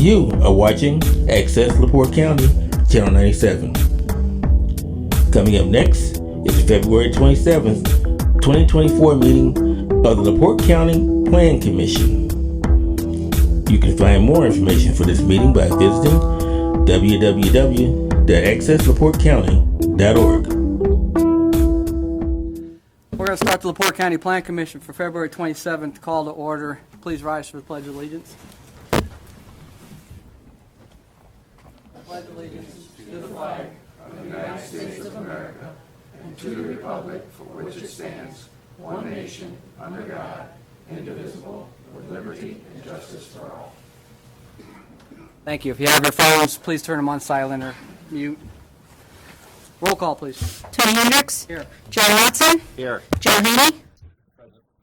You are watching Access LaPorte County, Channel 97. Coming up next is the February 27th, 2024 meeting of the LaPorte County Plan Commission. You can find more information for this meeting by visiting www.accesslaportecounty.org. We're going to start the LaPorte County Plan Commission for February 27th. Call to order. Please rise for the Pledge of Allegiance. I pledge allegiance to the flag of the United States of America and to the republic for which it stands, one nation, under God, indivisible, with liberty and justice for all. Thank you. If you have your phones, please turn them on silent or mute. Roll call, please. Tony Hendricks. Here. John Watson. Here. Joe Haney.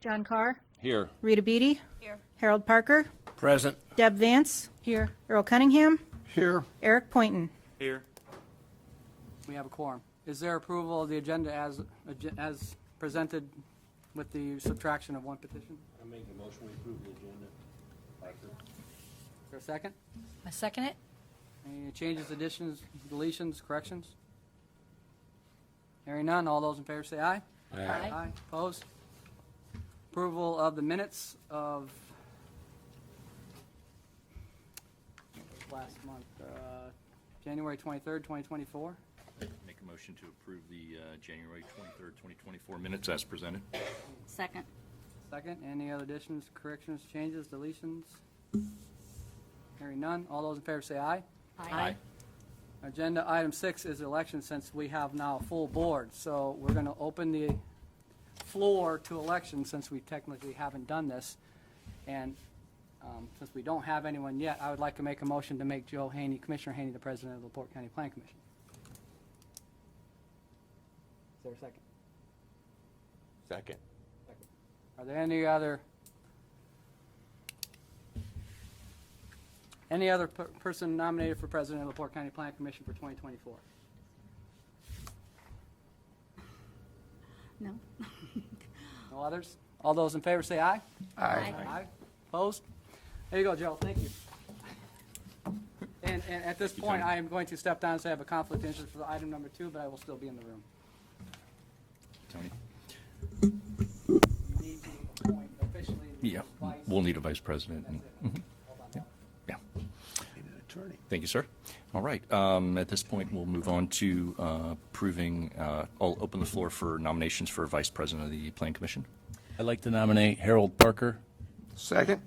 John Carr. Here. Rita Beatty. Here. Harold Parker. Present. Deb Vance. Here. Earl Cunningham. Here. Eric Poynton. Here. We have a quorum. Is there approval of the agenda as presented with the subtraction of one petition? I make a motion we approve the agenda. Is there a second? I second it. Any changes, additions, deletions, corrections? Hearing none, all those in favor say aye. Aye. Aye. Opposed? Approval of the minutes of last month, January 23rd, 2024. Make a motion to approve the January 23rd, 2024 minutes as presented. Second. Second, any other additions, corrections, changes, deletions? Hearing none, all those in favor say aye. Aye. Agenda item 6 is election, since we have now a full board. So we're going to open the floor to election, since we technically haven't done this. And since we don't have anyone yet, I would like to make a motion to make Joe Haney, Commissioner Haney, the president of the LaPorte County Plan Commission. Is there a second? Second. Are there any other person nominated for president of the LaPorte County Plan Commission for 2024? No. No others? All those in favor say aye. Aye. Aye. Opposed? There you go, Joe. Thank you. And at this point, I am going to step down and say I have a conflict of interest for item number 2, but I will still be in the room. Tony? You need to appoint officially the Yeah, vice. we'll need a vice president. That's and- it. How about that? Yeah. Need an attorney. Thank you, sir. All right. At this point, we'll move on to approving. I'll open the floor for nominations for vice president of the Plan Commission. I'd like to nominate Harold Parker. Second.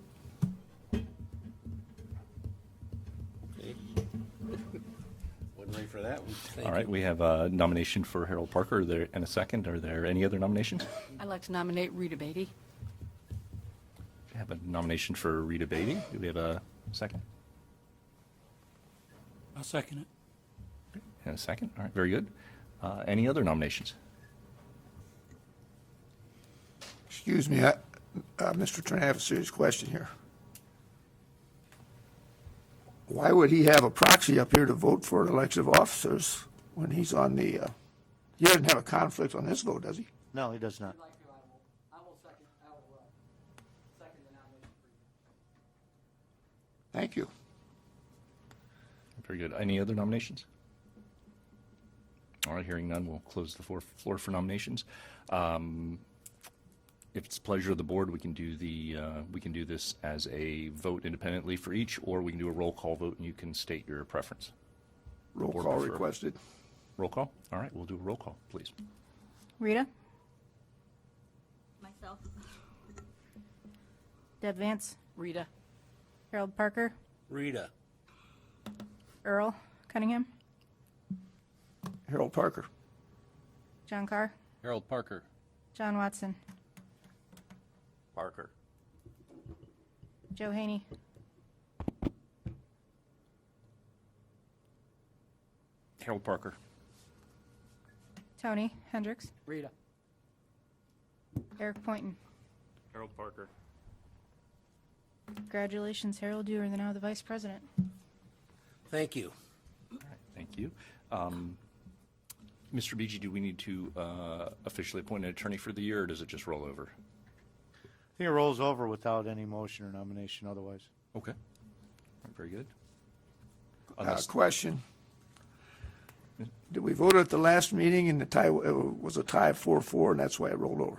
Wasn't ready for that one. All right. We have a nomination for Harold Parker. And a second. Are there any other nominations? I'd like to nominate Rita Beatty. We have a nomination for Rita Beatty. Do we have a second? I'll second it. And a second. All right. Very good. Any other nominations? Excuse me, Mr. Attorney, I have a serious question here. Why would he have a proxy up here to vote for elective officers when he's on the, he doesn't have a conflict on this vote, does he? No, he does not. If you'd like to, I will second the nomination for you. Thank you. Very good. Any other nominations? All right, hearing none, we'll close the floor for nominations. If it's the pleasure of the board, we can do this as a vote independently for each, or we can do a roll call vote and you can state your preference. Roll Board call prefer. requested. Roll call? All right, we'll do a roll call, please. Rita. Myself. Deb Vance. Rita. Harold Parker. Rita. Earl Cunningham. Harold Parker. John Carr. Harold Parker. John Watson. Parker. Joe Haney. Harold Parker. Tony Hendricks. Rita. Eric Poynton. Harold Parker. Congratulations, Harold. You are now the vice president. Thank you. Thank you. Mr. Beege, do we need to officially appoint an attorney for the year, or does it just roll over? I think it rolls over without any motion or nomination otherwise. Okay. All right, very good. Question. Did we vote at the last meeting and the tie, was a tie of 4-4, and that's why it rolled over?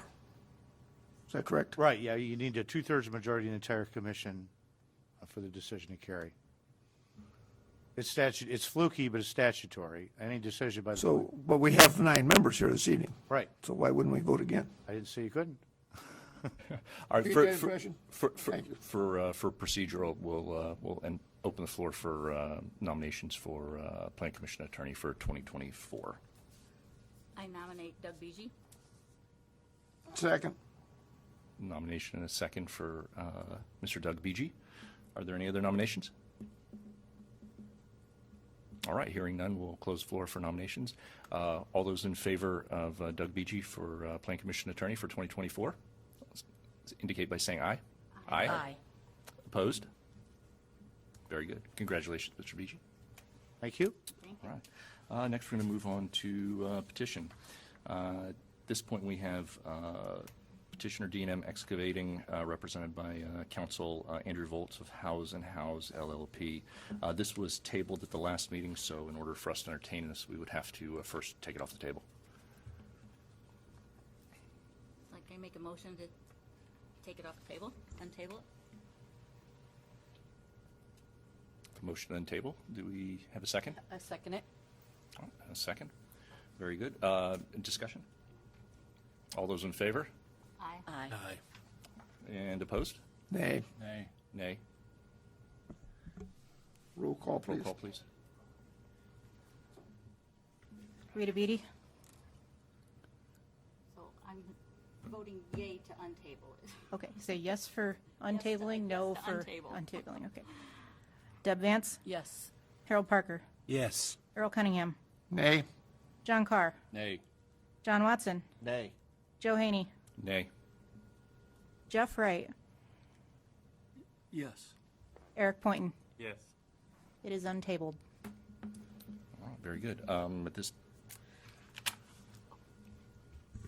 Is that correct? Right, yeah, you need a two-thirds majority in the entire commission for the decision to carry. It's fluky, but it's statutory. Any decision by the. So, but we have 9 members here this evening, Right, so why wouldn't we vote again? I didn't say you couldn't. All right, You for, get that for, impression? for, Thank you. for procedural, we'll open the floor for nominations for Plan Commission Attorney for 2024. I nominate Doug Beege. Second. Nomination and a second for Mr. Doug Beege. Are there any other nominations? All right, hearing none, we'll close the floor for nominations. All those in favor of Doug Beege for Plan Commission Attorney for 2024, indicate by saying aye. Aye. Opposed? Very good. Congratulations, Mr. Beege. Thank you. All right. Next, we're going to move on to petition. At this point, we have petitioner D&M Excavating, represented by counsel Andrew Volts of Howes & Howes LLP. This was tabled at the last meeting, so in order for us to entertain this, we would have to first take it off the table. Like I make a motion to take it off the table, untable it. Motion on table. Do we have a second? I second it. Oh, a second. Very good. Discussion? All those in favor? Aye. Aye. And opposed? Nay. Nay. Nay. Roll call, Roll please. call, please. Rita Beatty, So I'm voting yay to untable it. okay, say yes for untabling, no yes to for untable. untabling, okay. Deb Vance, Yes. Harold Parker, Yes. Earl Cunningham, Nay. John Carr, Nay. John Watson, Nay. Joe Haney, Nay. Jeff Wright, Yes. Eric Poynton. Yes. It is untabled. Oh, very good. At this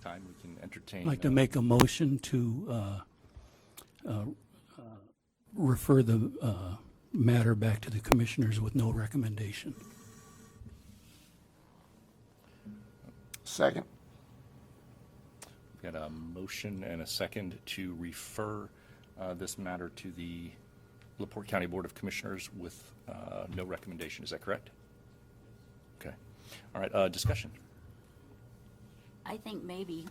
time, we can entertain. I'd like to make a motion to refer the matter back to the commissioners with no recommendation. Second. We've got a motion and a second to refer this matter to the LaPorte County Board of Commissioners with no recommendation. Is that correct? Okay. All right. Discussion. I think maybe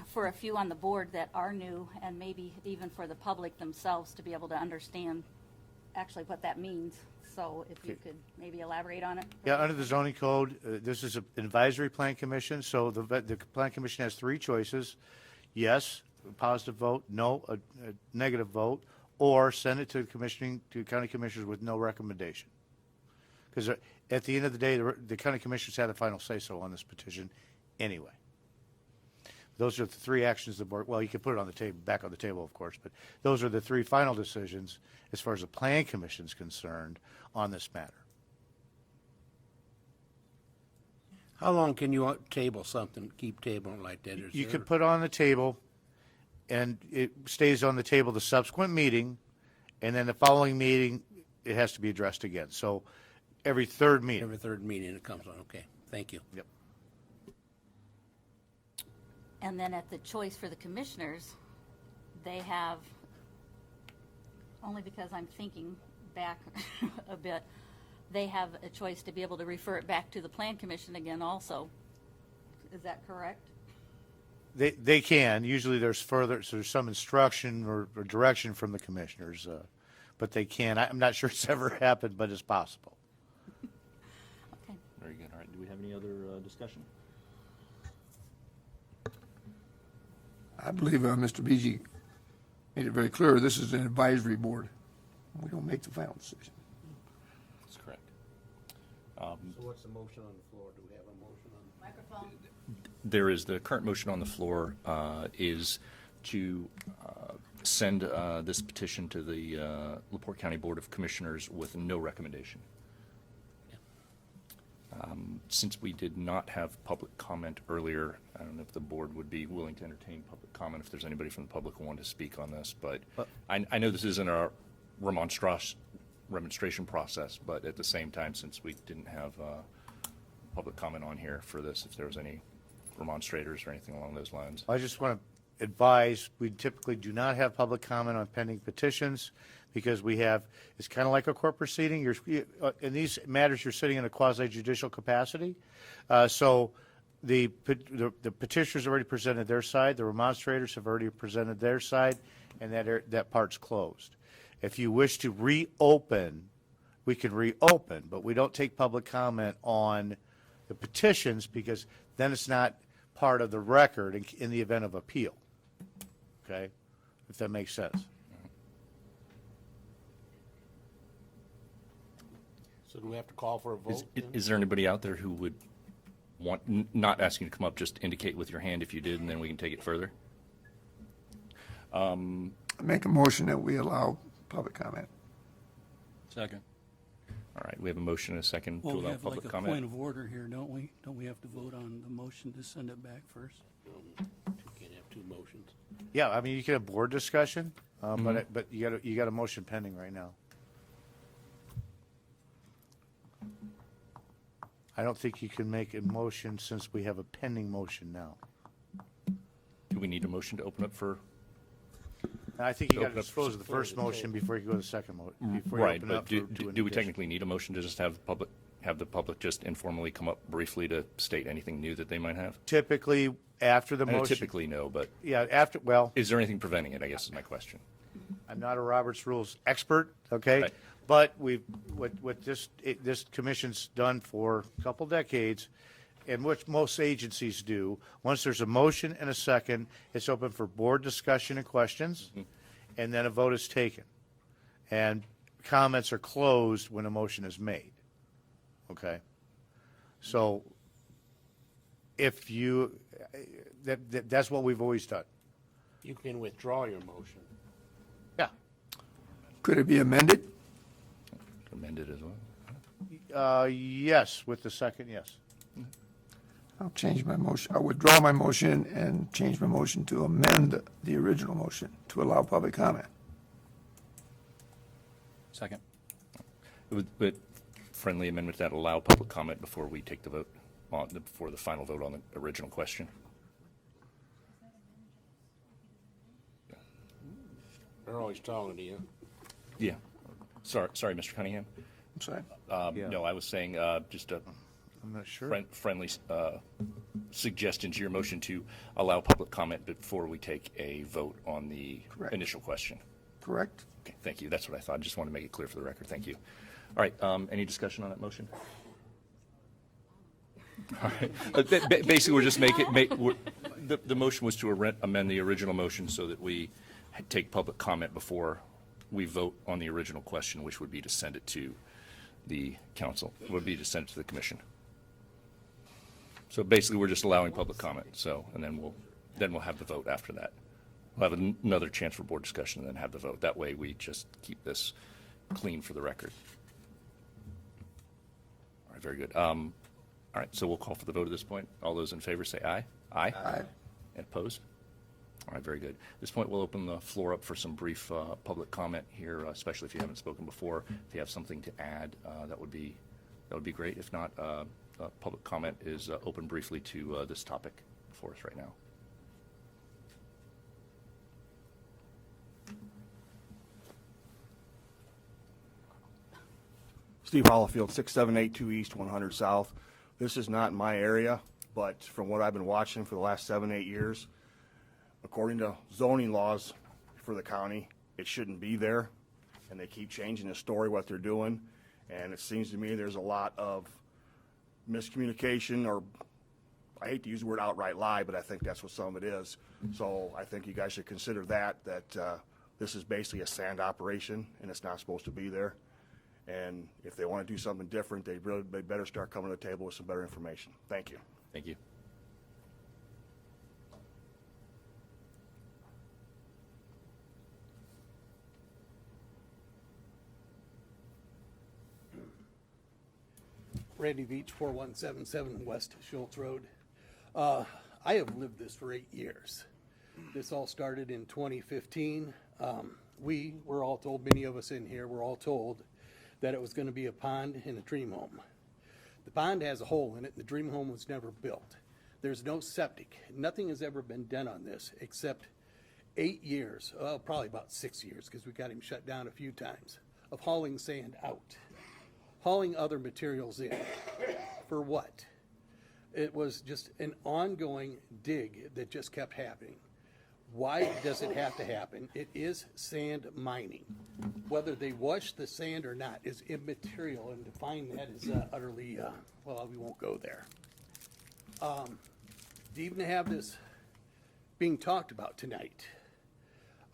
for a few on the board that are new, and maybe even for the public themselves to be able to understand actually what that means. So if you could maybe elaborate on it. Yeah, under the zoning code, this is an advisory plan commission, so the plan commission has 3 choices. Yes, a positive vote, no, a negative vote, or send it to county commissioners with no recommendation. Because at the end of the day, the county commissioners have the final say-so on this petition anyway. Those are the 3 actions the board, well, you can put it on the table, back on the table, of course, but those are the 3 final decisions as far as the plan commission is concerned on this matter. How long can you table something, keep tabling like that? You could put it on the table, and it stays on the table the subsequent meeting, and then the following meeting, it has to be addressed again. So every third meeting. Every third meeting it comes on, okay, thank you. Yep. And then at the choice for the commissioners, they have, only because I'm thinking back a bit, they have a choice to be able to refer it back to the plan commission again also. Is that correct? They can. Usually there's some instruction or direction from the commissioners, but they can. I'm not sure it's ever happened, but it's possible. Okay. Very good. All right. Do we have any other discussion? I believe Mr. Beege made it very clear, this is an advisory board. We don't make the final decision. That's correct. So what's the motion on the floor? Do we have a motion on? Microphone. There is the current motion on the floor is to send this petition to the LaPorte County Board of Commissioners with no recommendation. Since we did not have public comment earlier, I don't know if the board would be willing to entertain public comment if there's anybody from the public who wanted to speak on this, but I know this isn't a remonstration process, but at the same time, since we didn't have public comment on here for this, if there was any remonstrators or anything along those lines. I just want to advise, we typically do not have public comment on pending petitions because we have, it's kind of like a court proceeding. In these matters, you're sitting in a quasi judicial capacity. So the petitioners already presented their side, the remonstrators have already presented their side, and that part's closed. If you wish to reopen, we can reopen, but we don't take public comment on the petitions because then it's not part of the record in the event of appeal. Okay? If that makes sense. So do we have to call for a vote? Is there anybody out there who would want, not asking you to come up, just indicate with your hand if you did, and then we can take it further? Make a motion that we allow public comment. Second. All right, we have a motion and a second to Well, we allow have like public a point comment. of order here, don't we? Don't we have to vote on the motion to send it back first? Can't have two motions. Yeah, I mean, you can have board discussion, but you got a motion pending right now. I don't think you can make a motion since we have a pending motion now. Do we need a motion to open up for? I think you got to Open up dispose of the first motion before you go to the second motion. Right, but do we technically need a motion to just have the public just informally come up briefly to state anything new that they might have? Typically, after the I know motion. typically no, but Yeah, well, is there anything preventing it, I guess is my question. I'm not a Roberts Rules expert, okay? Right. But what this commission's done for a couple decades, and what most agencies do, once there's a motion and a second, it's open for board discussion and questions, and then a vote is taken. And comments are closed when a motion is made, okay? So if you, that's what we've always done. You can withdraw your motion. Yeah. Could it be amended? Amended as well? Yes, with the second, yes. I'll change my motion. I'll withdraw my motion and change my motion to amend the original motion to allow public comment. Second. But friendly amendment that allow public comment before we take the vote, before the final vote on the original question. They're always talking to you. Yeah. Sorry, Mr. Cunningham. I'm sorry. Yeah. No, I was saying just a I'm not sure. friendly suggestion to your motion to allow public comment before we take a vote on the Correct. initial question. Correct? Okay, thank you. That's what I thought. I just want to make it clear for the record. Thank you. All right, any discussion on that motion? All right. Basically, we're just the motion was to amend the original motion so that we take public comment before we vote on the original question, which would be to send it to the council, would be to send it to the commission. So basically, we're just allowing public comment. So, and then we'll have the vote after that. We'll have another chance for board discussion and then have the vote. That way, we just keep this clean for the record. All right, very good. All right, so we'll call for the vote at this point. All those in favor say aye. Aye. Aye. And opposed? All right, very good. At this point, we'll open the floor up for some brief public comment here, especially if you haven't spoken before. If you have something to add, that would be great. If not, public comment is open briefly to this topic for us right now. Steve Hollifield, 6782 East, 100 South. This is not in my area, but from what I've been watching for the last 7-8 years, according to zoning laws for the county, it shouldn't be there, and they keep changing the story, what they're doing, and it seems to me there's a lot of miscommunication, or I hate to use the word outright lie, but I think that's what some of it is. So I think you guys should consider that this is basically a sand operation, and it's not supposed to be there. And if they want to do something different, they better start coming to the table with some better information. Thank you. Thank you. Randy Veach, 4177 West Schultz Road. I have lived this for 8 years. This all started in 2015. We were all told, many of us in here were all told, that it was going to be a pond and a dream home. The pond has a hole in it. The dream home was never built. There's no septic. Nothing has ever been done on this except 8 years, well, probably about 6 years, because we got him shut down a few times, of hauling sand out, hauling other materials in. For what? It was just an ongoing dig that just kept happening. Why does it have to happen? It is sand mining. Whether they wash the sand or not is immaterial, and to find that is utterly, well, we won't go there. To even have this being talked about tonight,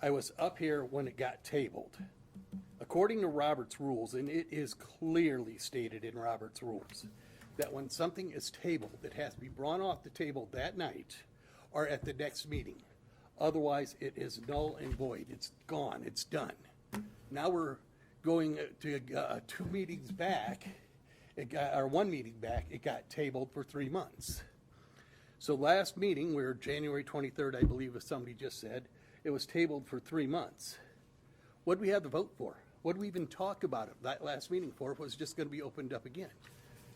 I was up here when it got tabled. According to Robert's rules, and it is clearly stated in Robert's rules, that when something is tabled, it has to be brought off the table that night or at the next meeting. Otherwise, it is null and void. It's gone. It's done. Now we're going to 2 meetings back, or 1 meeting back, it got tabled for 3 months. So last meeting, where January 23rd, I believe, as somebody just said, it was tabled for 3 months. What did we have to vote for? What did we even talk about it that last meeting for? It was just going to be opened up again.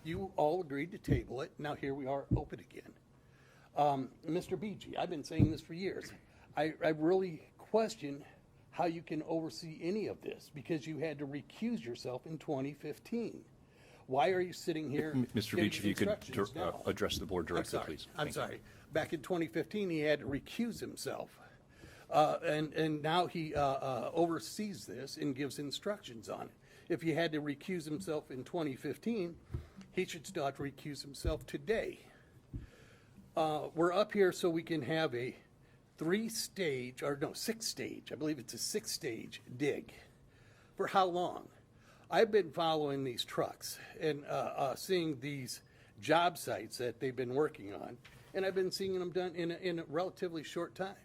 You all agreed to table it. Now here we are, open again. Mr. Beachy, I've been saying this for years. I really question how you can oversee any of this, because you had to recuse yourself in 2015. Why are you sitting here? Mr. giving Beach, if you could instructions now? address the board directly, please. I'm Thank you. sorry. Back in 2015, he had to recuse himself. And now he oversees this and gives instructions on it. If he had to recuse himself in 2015, he should still have to recuse himself today. We're up here so we can have a 6-stage, I believe it's a 6-stage dig. For how long? I've been following these trucks and seeing these job sites that they've been working on, and I've been seeing them done in a relatively short time.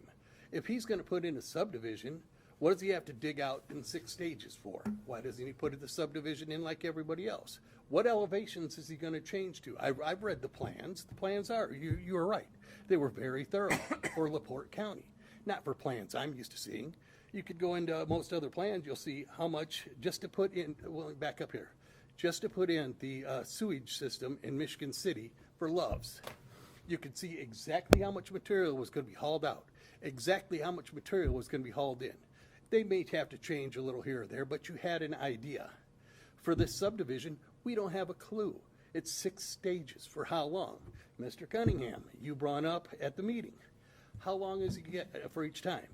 If he's going to put in a subdivision, what does he have to dig out in 6 stages for? Why doesn't he put the subdivision in like everybody else? What elevations is he going to change to? I've read the plans. The plans are, you are right, they were very thorough for LaPorte County, not for plans I'm used to seeing. You could go into most other plans, you'll see how much just to put in, well, back up here, just to put in the sewage system in Michigan City for Loves. You could see exactly how much material was going to be hauled out, exactly how much material was going to be hauled in. They may have to change a little here or there, but you had an idea. For this subdivision, we don't have a clue. It's 6 stages. For how long? Mr. Cunningham, you brought up at the meeting. How long is it get for each time?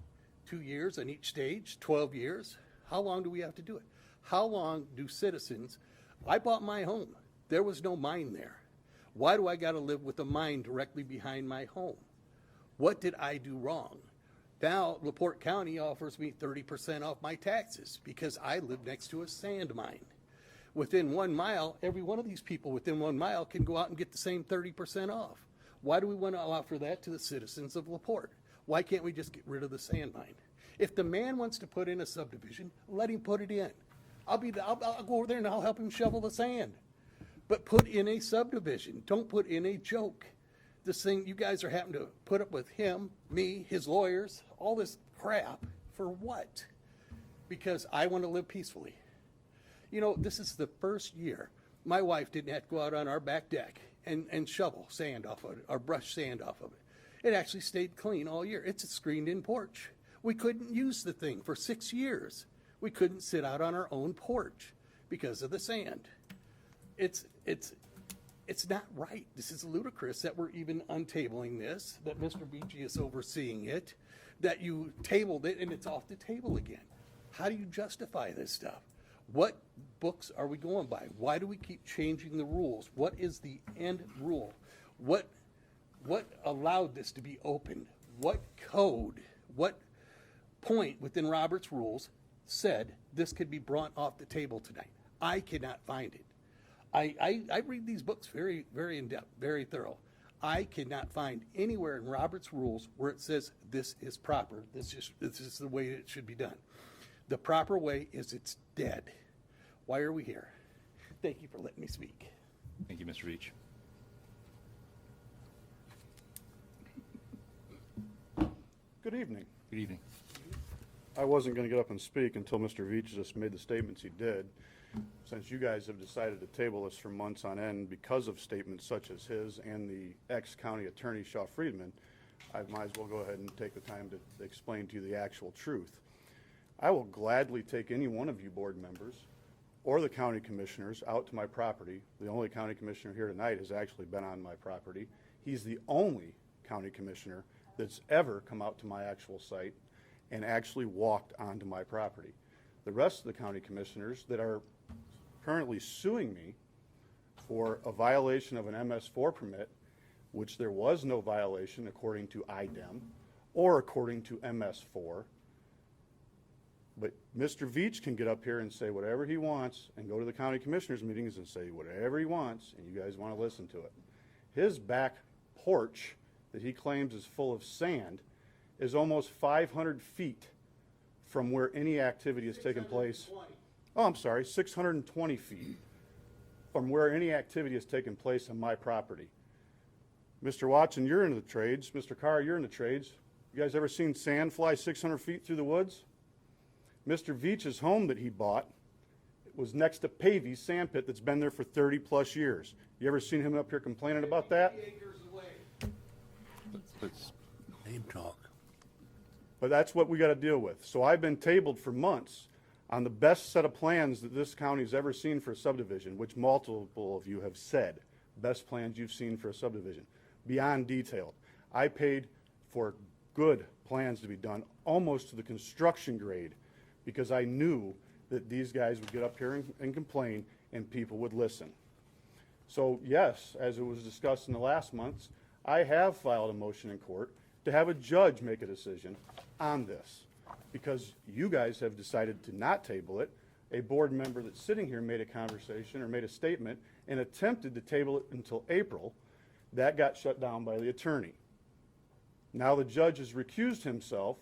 2 years on each stage? 12 years? How long do we have to do it? How long do citizens? I bought my home. There was no mine there. Why do I got to live with a mine directly behind my home? What did I do wrong? Now, LaPorte County offers me 30% off my taxes because I live next to a sand mine. Within 1 mile, every one of these people within 1 mile can go out and get the same 30% off. Why do we want to offer that to the citizens of LaPorte? Why can't we just get rid of the sand mine? If the man wants to put in a subdivision, let him put it in. I'll go over there and I'll help him shovel the sand. But put in a subdivision. Don't put in a joke. This thing, you guys are having to put up with him, me, his lawyers, all this crap. For what? Because I want to live peacefully. You know, this is the first year my wife didn't have to go out on our back deck and shovel sand off of it or brush sand off of it. It actually stayed clean all year. It's a screened-in porch. We couldn't use the thing for 6 years. We couldn't sit out on our own porch because of the sand. It's not right. This is ludicrous that we're even untabling this, that Mr. Beachy is overseeing it, that you tabled it and it's off the table again. How do you justify this stuff? What books are we going by? Why do we keep changing the rules? What is the end rule? What allowed this to be opened? What code, what point within Robert's rules said this could be brought off the table tonight? I cannot find it. I read these books very, very in-depth, very thorough. I cannot find anywhere in Robert's rules where it says this is proper, this is the way it should be done. The proper way is it's dead. Why are we here? Thank you for letting me speak. Thank you, Mr. Beach. Good evening. Good evening. I wasn't going to get up and speak until Mr. Veach just made the statements he did. since you guys have decided to table this for months on end because of statements such as his and the ex-county attorney, Shaw Friedman, I might as well go ahead and take the time to explain to you the actual truth. I will gladly take any one of you board members or the county commissioners out to my property. The only county commissioner here tonight has actually been on my property. He's the only county commissioner that's ever come out to my actual site and actually walked onto my property. The rest of the county commissioners that are currently suing me for a violation of an MS4 permit, which there was no violation according to IDEM or according to MS4. But Mr. Veach can get up here and say whatever he wants and go to the county commissioners meetings and say whatever he wants, and you guys want to listen to it. His back porch that he claims is full of sand is almost 500 feet from where any activity has taken place. Oh, I'm sorry, 620 feet from where any activity has taken place on my property. Mr. Watson, you're into the trades. Mr. Carr, you're in the trades. You guys ever seen sand fly 600 feet through the woods? Mr. Veach's home that he bought was next to Pavy's sand pit that's been there for 30 plus years. You ever seen him up here complaining about that? Let's Name talk. But that's what we got to deal with. So I've been tabled for months on the best set of plans that this county's ever seen for a subdivision, which multiple of you have said, best plans you've seen for a subdivision, beyond detailed. I paid for good plans to be done almost to the construction grade because I knew that these guys would get up here and complain and people would listen. So yes, as it was discussed in the last months, I have filed a motion in court to have a judge make a decision on this because you guys have decided to not table it. A board member that's sitting here made a conversation or made a statement and attempted to table it until April. That got shut down by the attorney. Now the judge has recused himself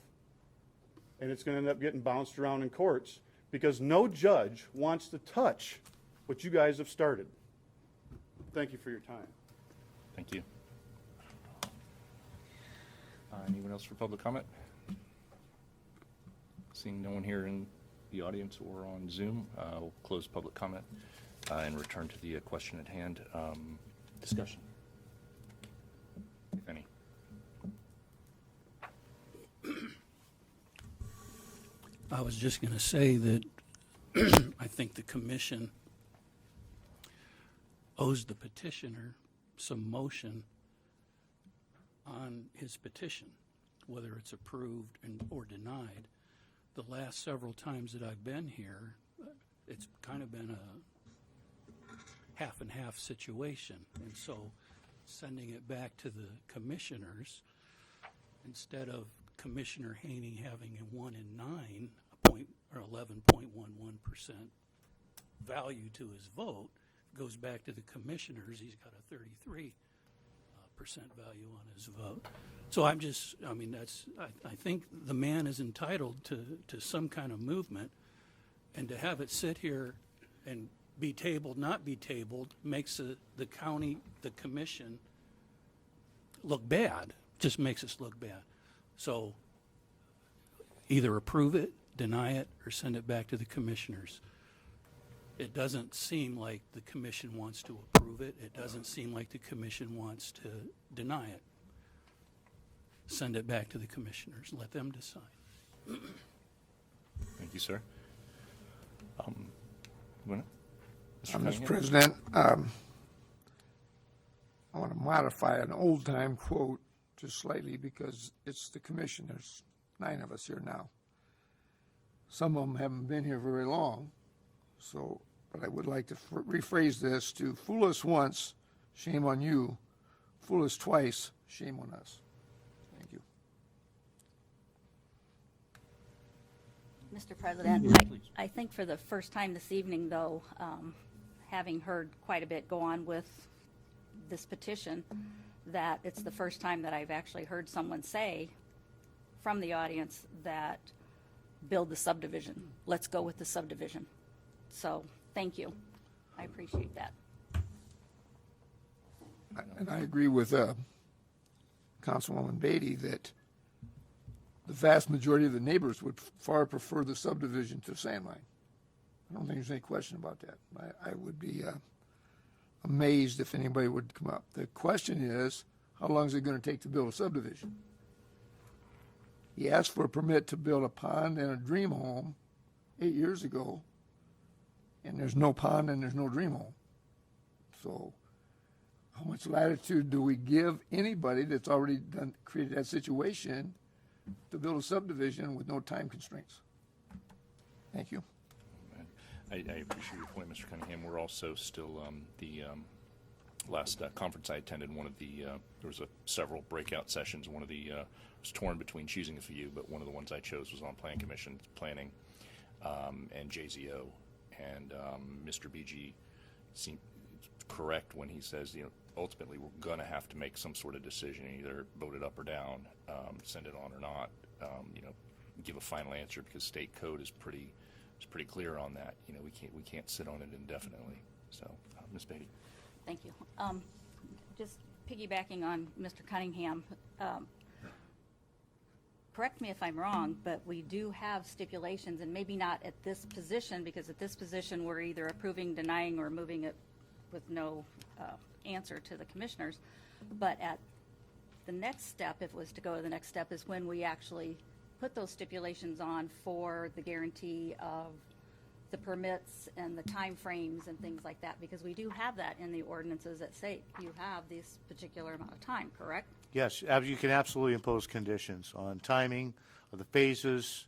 and it's going to end up getting bounced around in courts because no judge wants to touch what you guys have started. Thank you for your time. Thank you. Anyone else for public comment? Seeing no one here in the audience or on Zoom, we'll close public comment and return to the question at hand. Discussion, if any. I was just going to say that I think the commission owes the petitioner some motion on his petition, whether it's approved or denied. The last several times that I've been here, it's kind of been a half and half situation. And so sending it back to the commissioners, instead of Commissioner Haney having a 1 in 9 point or 11.11% value to his vote, goes back to the commissioners, he's got a 33% value on his vote. So I think the man is entitled to some kind of movement, and to have it sit here and be tabled, not be tabled, makes the county, the commission look bad, just makes us look bad. So either approve it, deny it, or send it back to the commissioners. It doesn't seem like the commission wants to approve it. It doesn't seem like the commission wants to deny it. Send it back to the commissioners. Let them decide. Thank you, sir. Mr. President, I want to modify an old-time quote just slightly because it's the commission. There's 9 of us here now. Some of them haven't been here very long. So, but I would like to rephrase this to fool us once, shame on you. Fool us twice, shame on us. Thank you. Mr. President, I think for the first time this evening, though, having heard quite a bit go on with this petition, that it's the first time that I've actually heard someone say from the audience that build the subdivision. Let's go with the subdivision. So, thank you. I appreciate that. And I agree with Councilwoman Beatty that the vast majority of the neighbors would far prefer the subdivision to sand mine. I don't think there's any question about that. I would be amazed if anybody would come up. The question is, how long is it going to take to build a subdivision? He asked for a permit to build a pond and a dream home 8 years ago, and there's no pond and there's no dream home. So how much latitude do we give anybody that's already created that situation to build a subdivision with no time constraints? Thank you. I appreciate your point, Mr. Cunningham. We're also still, the last conference I attended, one of the, there was several breakout sessions. One of the, was torn between choosing a few, but one of the ones I chose was on Plan Commission, Planning, and JZO. And Mr. BG seemed correct when he says, ultimately we're going to have to make some sort of decision, either vote it up or down, send it on or not, give a final answer, because state code is pretty clear on that. We can't sit on it indefinitely. So, Ms. Beatty. Thank you. Just piggybacking on Mr. Cunningham, correct me if I'm wrong, but we do have stipulations, and maybe not at this position, because at this position we're either approving, denying, or moving it with no answer to the commissioners. But at the next step, if it was to go to the next step, is when we actually put those stipulations on for the guarantee of the permits and the time frames and things like that, because we do have that in the ordinances that say you have this particular amount of time, correct? Yes, you can absolutely impose conditions on timing of the phases,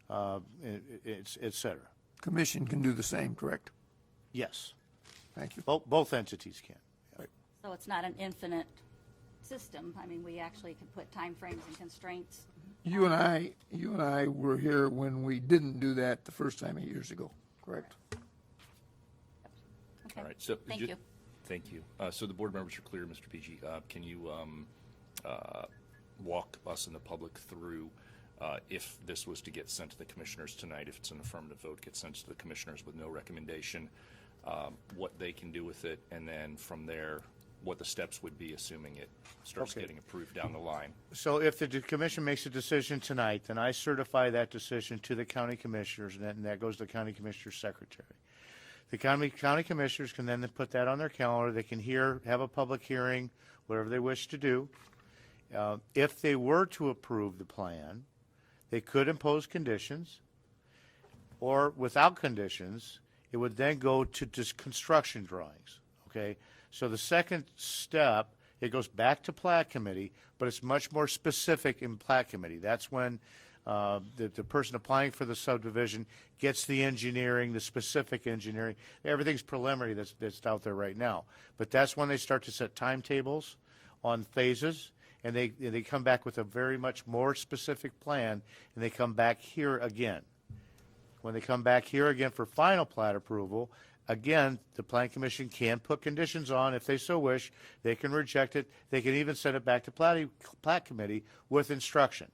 et cetera. Commission can do the same, correct? Yes, Thank you. both entities can. So it's not an infinite system. I mean, we actually could put time frames and constraints. You and I were here when we didn't do that the first time 8 years ago, correct? Okay. All right. So Thank you. Thank you. So the board members are clear, Mr. PG. Can you walk us and the public through if this was to get sent to the commissioners tonight, if it's an affirmative vote, gets sent to the commissioners with no recommendation, what they can do with it, and then from there, what the steps would be, assuming it starts getting approved down the line. So if the commission makes a decision tonight, then I certify that decision to the county commissioners, and that goes to the county commissioner's secretary. The county commissioners can then put that on their calendar. They can have a public hearing, whatever they wish to do. If they were to approve the plan, they could impose conditions, or without conditions, it would then go to just construction drawings, okay? So the second step, it goes back to Plat Committee, but it's much more specific in Plat Committee. That's when the person applying for the subdivision gets the engineering, the specific engineering. Everything's preliminary that's out there right now. But that's when they start to set timetables on phases, and they come back with a very much more specific plan, and they come back here again. When they come back here again for final plat approval, again, the Plan Commission can put conditions on if they so wish. They can reject it. They can even send it back to Plat Committee with instruction.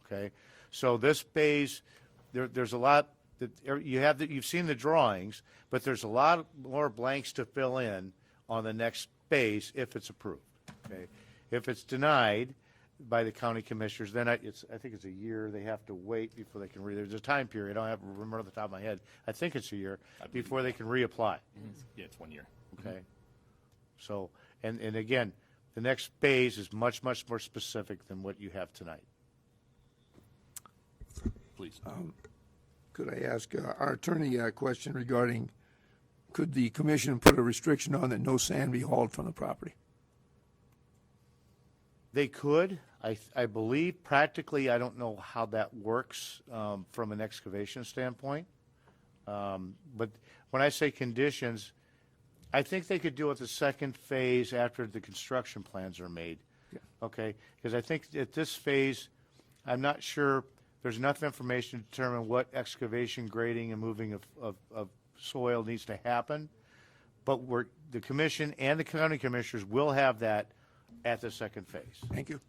Okay, so this phase, there's a lot that you've seen the drawings, but there's a lot more blanks to fill in on the next phase if it's approved. Okay, if it's denied by the county commissioners, then I think it's a year they have to wait before they can there's a time period. I don't have to remember off the top of my head. I think it's a year before they can reapply. Mm-hmm. Yeah, it's 1 year. Okay. So, and again, the next phase is much, much more specific than what you have tonight. Please. Could I ask our attorney a question regarding, could the commission put a restriction on that no sand be hauled from the property? They could. I believe practically, I don't know how that works from an excavation standpoint. But when I say conditions, I think they could do it the second phase after the construction plans are made. Yeah. Okay? Because I think at this phase, I'm not sure there's enough information to determine what excavation, grading, and moving of soil needs to happen. But the commission and the county commissioners will have that at the second phase. Thank you.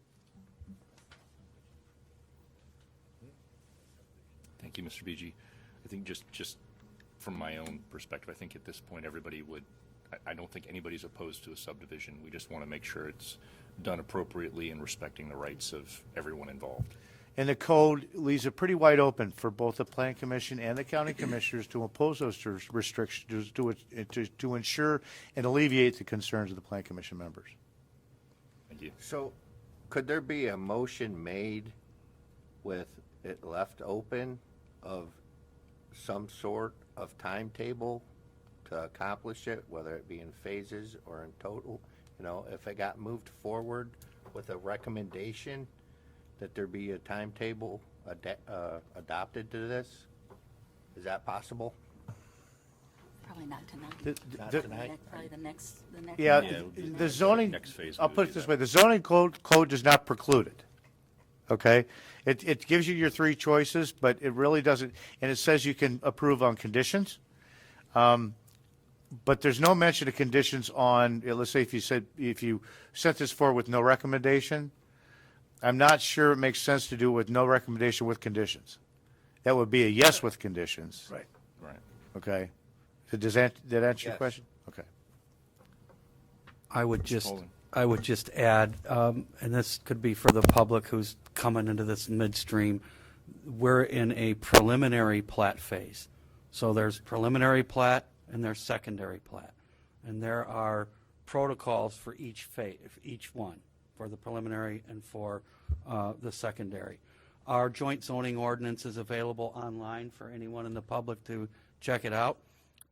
Thank you, Mr. BG. I think just from my own perspective, I think at this point everybody I don't think anybody's opposed to a subdivision. We just want to make sure it's done appropriately and respecting the rights of everyone involved. And the code leaves it pretty wide open for both the Plan Commission and the county commissioners to impose those restrictions to ensure and alleviate the concerns of the Plan Commission members. Thank you. So, could there be a motion made with it left open of some sort of timetable to accomplish it, whether it be in phases or in total? You know, if it got moved forward with a recommendation, that there be a timetable adopted to this? Is that possible? Probably not tonight. Not tonight? Probably the next. Yeah, Yeah, it would be the zoning, next phase I'll we put would it do this that. way, the zoning code does not preclude it, okay? It gives you your three choices, but it really doesn't, and it says you can approve on conditions. But there's no mention of conditions on, let's say if you sent this forward with no recommendation, I'm not sure it makes sense to do with no recommendation with conditions. That would be a yes with conditions. Right. Right. Okay? So does that answer your Yes. question? Okay. I would just, Colin. I would just add, and this could be for the public who's coming into this midstream, we're in a preliminary plat phase. So there's preliminary plat and there's secondary plat. And there are protocols for each one, for the preliminary and for the secondary. Our joint zoning ordinance is available online for anyone in the public to check it out.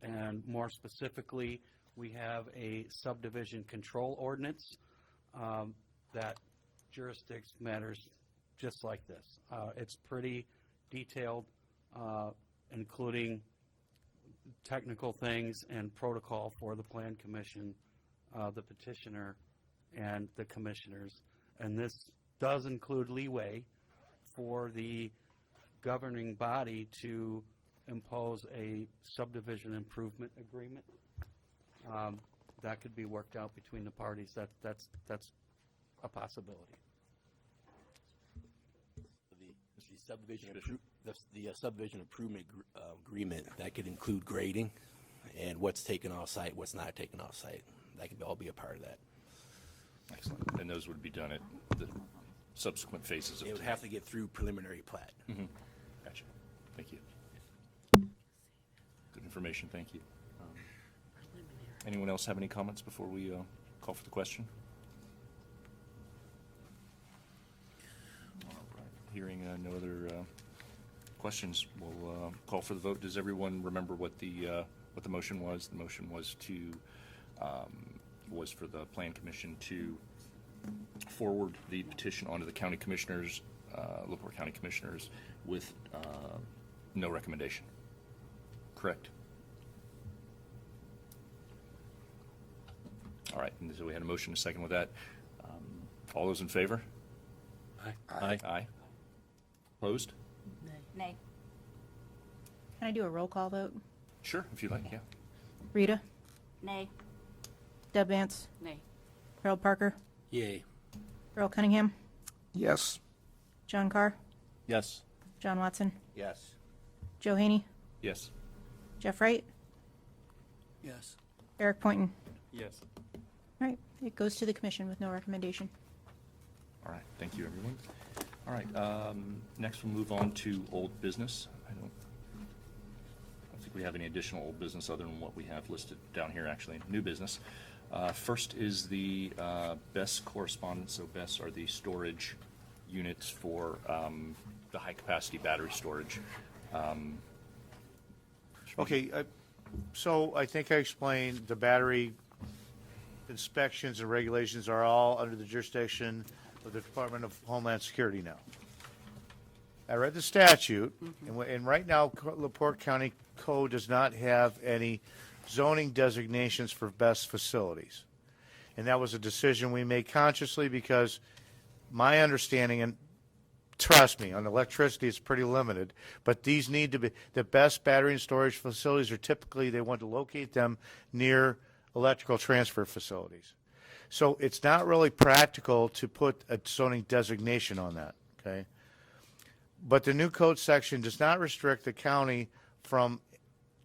And more specifically, we have a subdivision control ordinance that jurisdicts matters just like this. It's pretty detailed, including technical things and protocol for the Plan Commission, the petitioner, and the commissioners. And this does include leeway for the governing body to impose a subdivision improvement agreement. That could be worked out between the parties. That's a possibility. The subdivision improvement agreement, that could include grading and what's taken off site, what's not taken off site. That could all be a part of that. Excellent. And those would be done at the subsequent phases of It would tonight. have to get through preliminary plat. Gotcha. Thank you. Good information. Thank you. Anyone else have any comments before we call for the question? All right. Hearing no other questions, we'll call for the vote. Does everyone remember what the motion was? The motion was for the Plan Commission to forward the petition onto the county commissioners, LaPorte County Commissioners, with no recommendation. Correct? All right, and so we had a motion, a second with that. All those in favor? Aye. Aye. Aye. Opposed? Nay. Can I do a roll call vote? Sure, if you like, yeah. Rita? Nay. Deb Vance? Nay. Harold Parker? Yay. Earl Cunningham? Yes. John Carr? Yes. John Watson? Yes. Joe Haney? Yes. Jeff Wright? Yes. Eric Poynton? Yes. All right, it goes to the commission with no recommendation. All right, thank you, everyone. All right, next we'll move on to old business. I don't think we have any additional old business other than what we have listed down here, actually, new business. First is the BESS correspondence. So BESS are the storage units for the high-capacity battery storage. Okay, so I think I explained the battery inspections and regulations are all under the jurisdiction of the Department of Homeland Security now. I read the statute, and right now, LaPorte County Code does not have any zoning designations for BESS facilities. And that was a decision we made consciously because my understanding, and trust me, on electricity it's pretty limited, but these need to be, the best battery and storage facilities are typically, they want to locate them near electrical transfer facilities. So it's not really practical to put a zoning designation on that, okay? But the new code section does not restrict the county from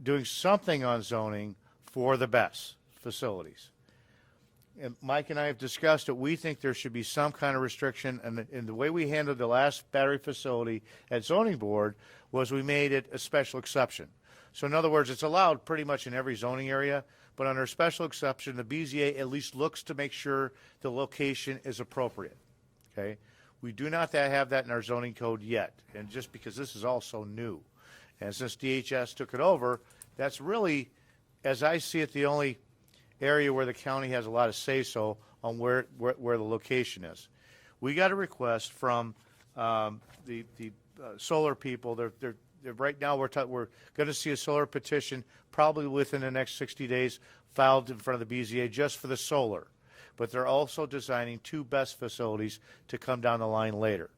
doing something on zoning for the BESS facilities. and Mike and I have discussed it, we think there should be some kind of restriction, and the way we handled the last battery facility at zoning board was we made it a special exception. So in other words, it's allowed pretty much in every zoning area, but under a special exception, the BZA at least looks to make sure the location is appropriate, okay? We do not have that in our zoning code yet, and just because this is all so new. And since DHS took it over, that's really, as I see it, the only area where the county has a lot of say-so on where the location is. We got a request from the solar people. They're right now we're going to see a solar petition probably within the next 60 days filed in front of the BZA just for the solar. But they're also designing 2 BESS facilities to come down the line later.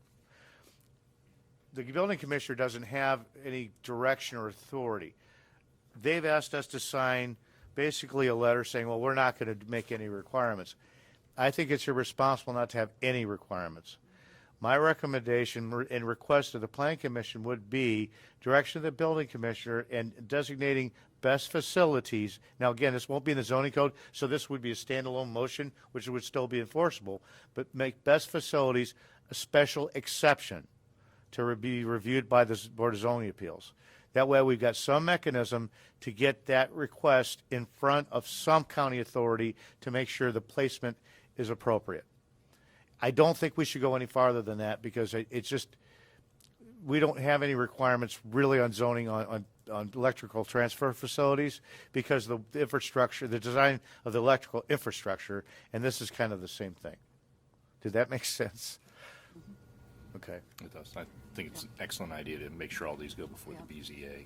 The building commissioner doesn't have any direction or authority. They've asked us to sign basically a letter saying, well, we're not going to make any requirements. I think it's irresponsible not to have any requirements. My recommendation and request of the Plan Commission would be direction of the building commissioner and designating best facilities. Now, again, this won't be in the zoning code, so this would be a standalone motion, which would still be enforceable, but make best facilities a special exception to be reviewed by the Board of Zoning Appeals. That way we've got some mechanism to get that request in front of some county authority to make sure the placement is appropriate. I don't think we should go any farther than that because it's just, we don't have any requirements really on zoning on electrical transfer facilities because the infrastructure, the design of the electrical infrastructure, and this is kind of the same thing. Did that make sense? Okay. It does. I think it's an excellent idea to make sure all these go before the BZA.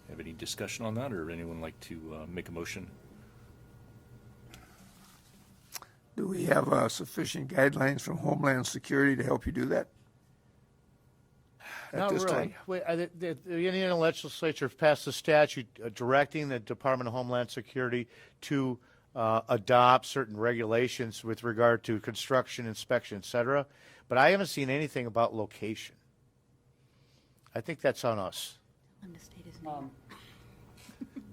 Have any discussion on that, or anyone like to make a motion? Do we have sufficient guidelines from Homeland Security to help you do that? Not really. The Indiana legislature passed a statute directing the Department of Homeland Security to adopt certain regulations with regard to construction, inspection, et cetera. But I haven't seen anything about location. I think that's on us.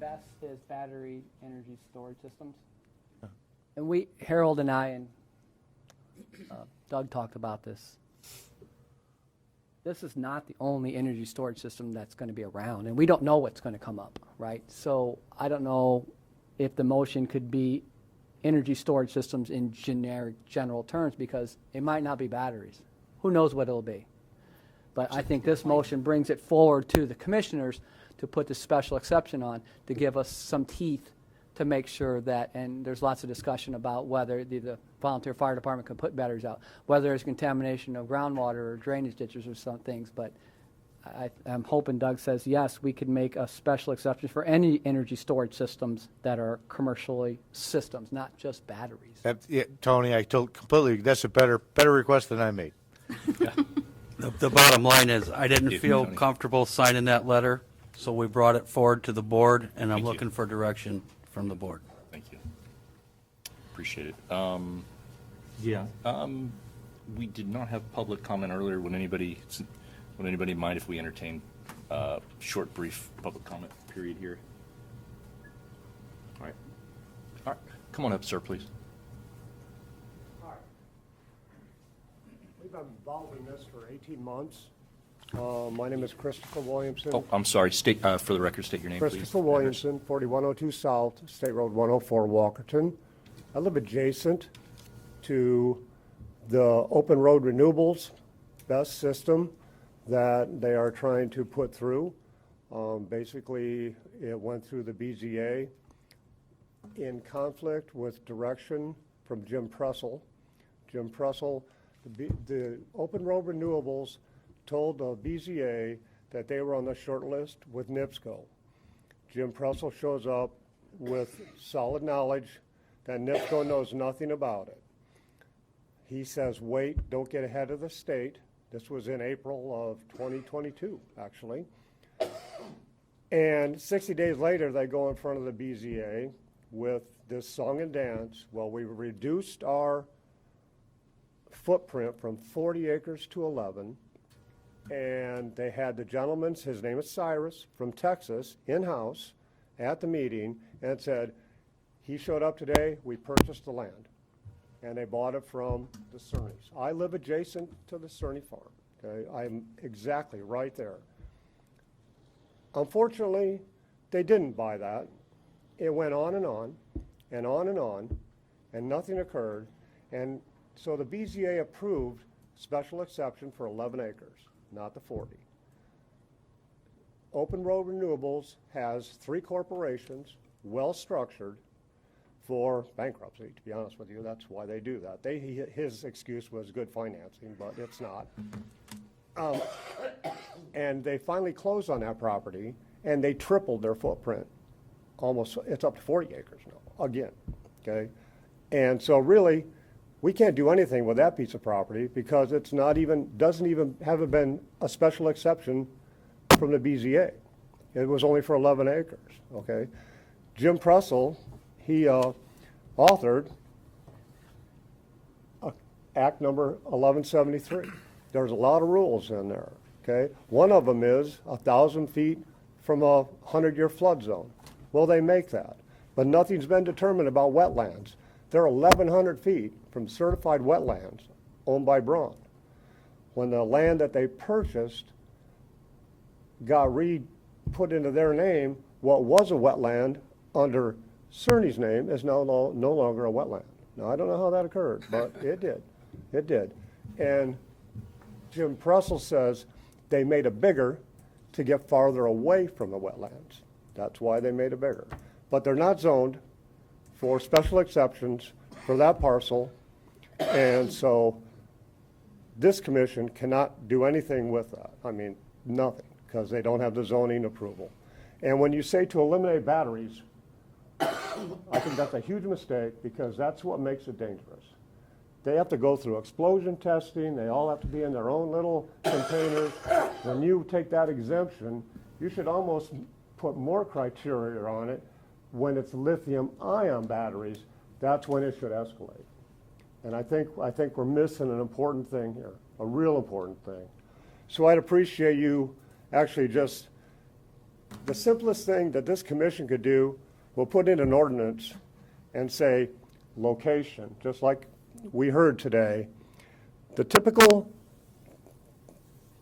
BESS is battery energy storage systems. And Harold and I and Doug talked about this. This is not the only energy storage system that's going to be around, and we don't know what's going to come up, right? So I don't know if the motion could be energy storage systems in general terms, because it might not be batteries. Who knows what it'll be? But I think this motion brings it forward to the commissioners to put this special exception on to give us some teeth to make sure that, and there's lots of discussion about whether the volunteer fire department can put batteries out, whether there's contamination of groundwater or drainage ditches or some things, but I'm hoping Doug says, yes, we could make a special exception for any energy storage systems that are commercially systems, not just batteries. Tony, I completely, that's a better request than I made. The bottom line is, I didn't feel comfortable signing that letter, so we brought it forward to the board, and I'm looking for direction from the board. Thank you. Appreciate it. We did not have public comment earlier. Would anybody mind if we entertain a short, brief public comment period here? All right. Come on up, sir, please. Hi. We've been involved in this for 18 months. My name is Christopher Williamson. Oh, I'm sorry. State for the record. State your name, please. Christopher Williamson, 4102 South, State Road 104, Walkerton. I live adjacent to the Open Road Renewables BESS system that they are trying to put through. Basically, it went through the BZA in conflict with direction from Jim Pressel. Jim Pressel, the Open Road Renewables told the BZA that they were on the short list with NIPSCO. Jim Pressel shows up with solid knowledge that NIPSCO knows nothing about it. He says, wait, don't get ahead of the state. This was in April of 2022, actually. And 60 days later, they go in front of the BZA with this song and dance. Well, we reduced our footprint from 40 acres to 11. And they had the gentleman, his name is Cyrus, from Texas, in-house at the meeting and said, He showed up today, we purchased the land, and they bought it from the Cerny's. I live adjacent to the Cerny farm, okay? I'm exactly right there. Unfortunately, they didn't buy that. It went on and on, and on and on, and nothing occurred. And so the BZA approved special exception for 11 acres, not the 40. Open Road Renewables has 3 corporations, well-structured, for bankruptcy, to be honest with you. That's why they do that. His excuse was good financing, but it's not. And they finally closed on that property, and they tripled their footprint. Almost, it's up to 40 acres now, again, okay? And so really, we can't do anything with that piece of property because it's not even, haven't been a special exception from the BZA. It was only for 11 acres, okay? Jim Pressel, he authored Act number 1173. There's a lot of rules in there, okay? One of them is 1,000 feet from a 100-year flood zone. Well, they make that, but nothing's been determined about wetlands. They're 1,100 feet from certified wetlands owned by Braun. When the land that they purchased got put into their name, what was a wetland under Cerny's name is no longer a wetland. Now, I don't know how that occurred, but it did. It did. And Jim Pressel says they made it bigger to get farther away from the wetlands. That's why they made it bigger. But they're not zoned for special exceptions for that parcel. And so this commission cannot do anything with that. I mean, nothing, because they don't have the zoning approval. And when you say to eliminate batteries, I think that's a huge mistake because that's what makes it dangerous. They have to go through explosion testing. They all have to be in their own little containers. When you take that exemption, you should almost put more criteria on it. When it's lithium-ion batteries, that's when it should escalate. And I think we're missing an important thing here, a real important thing. So I'd appreciate you actually just, the simplest thing that this commission could do, we'll put in an ordinance and say location, just like we heard today. The typical,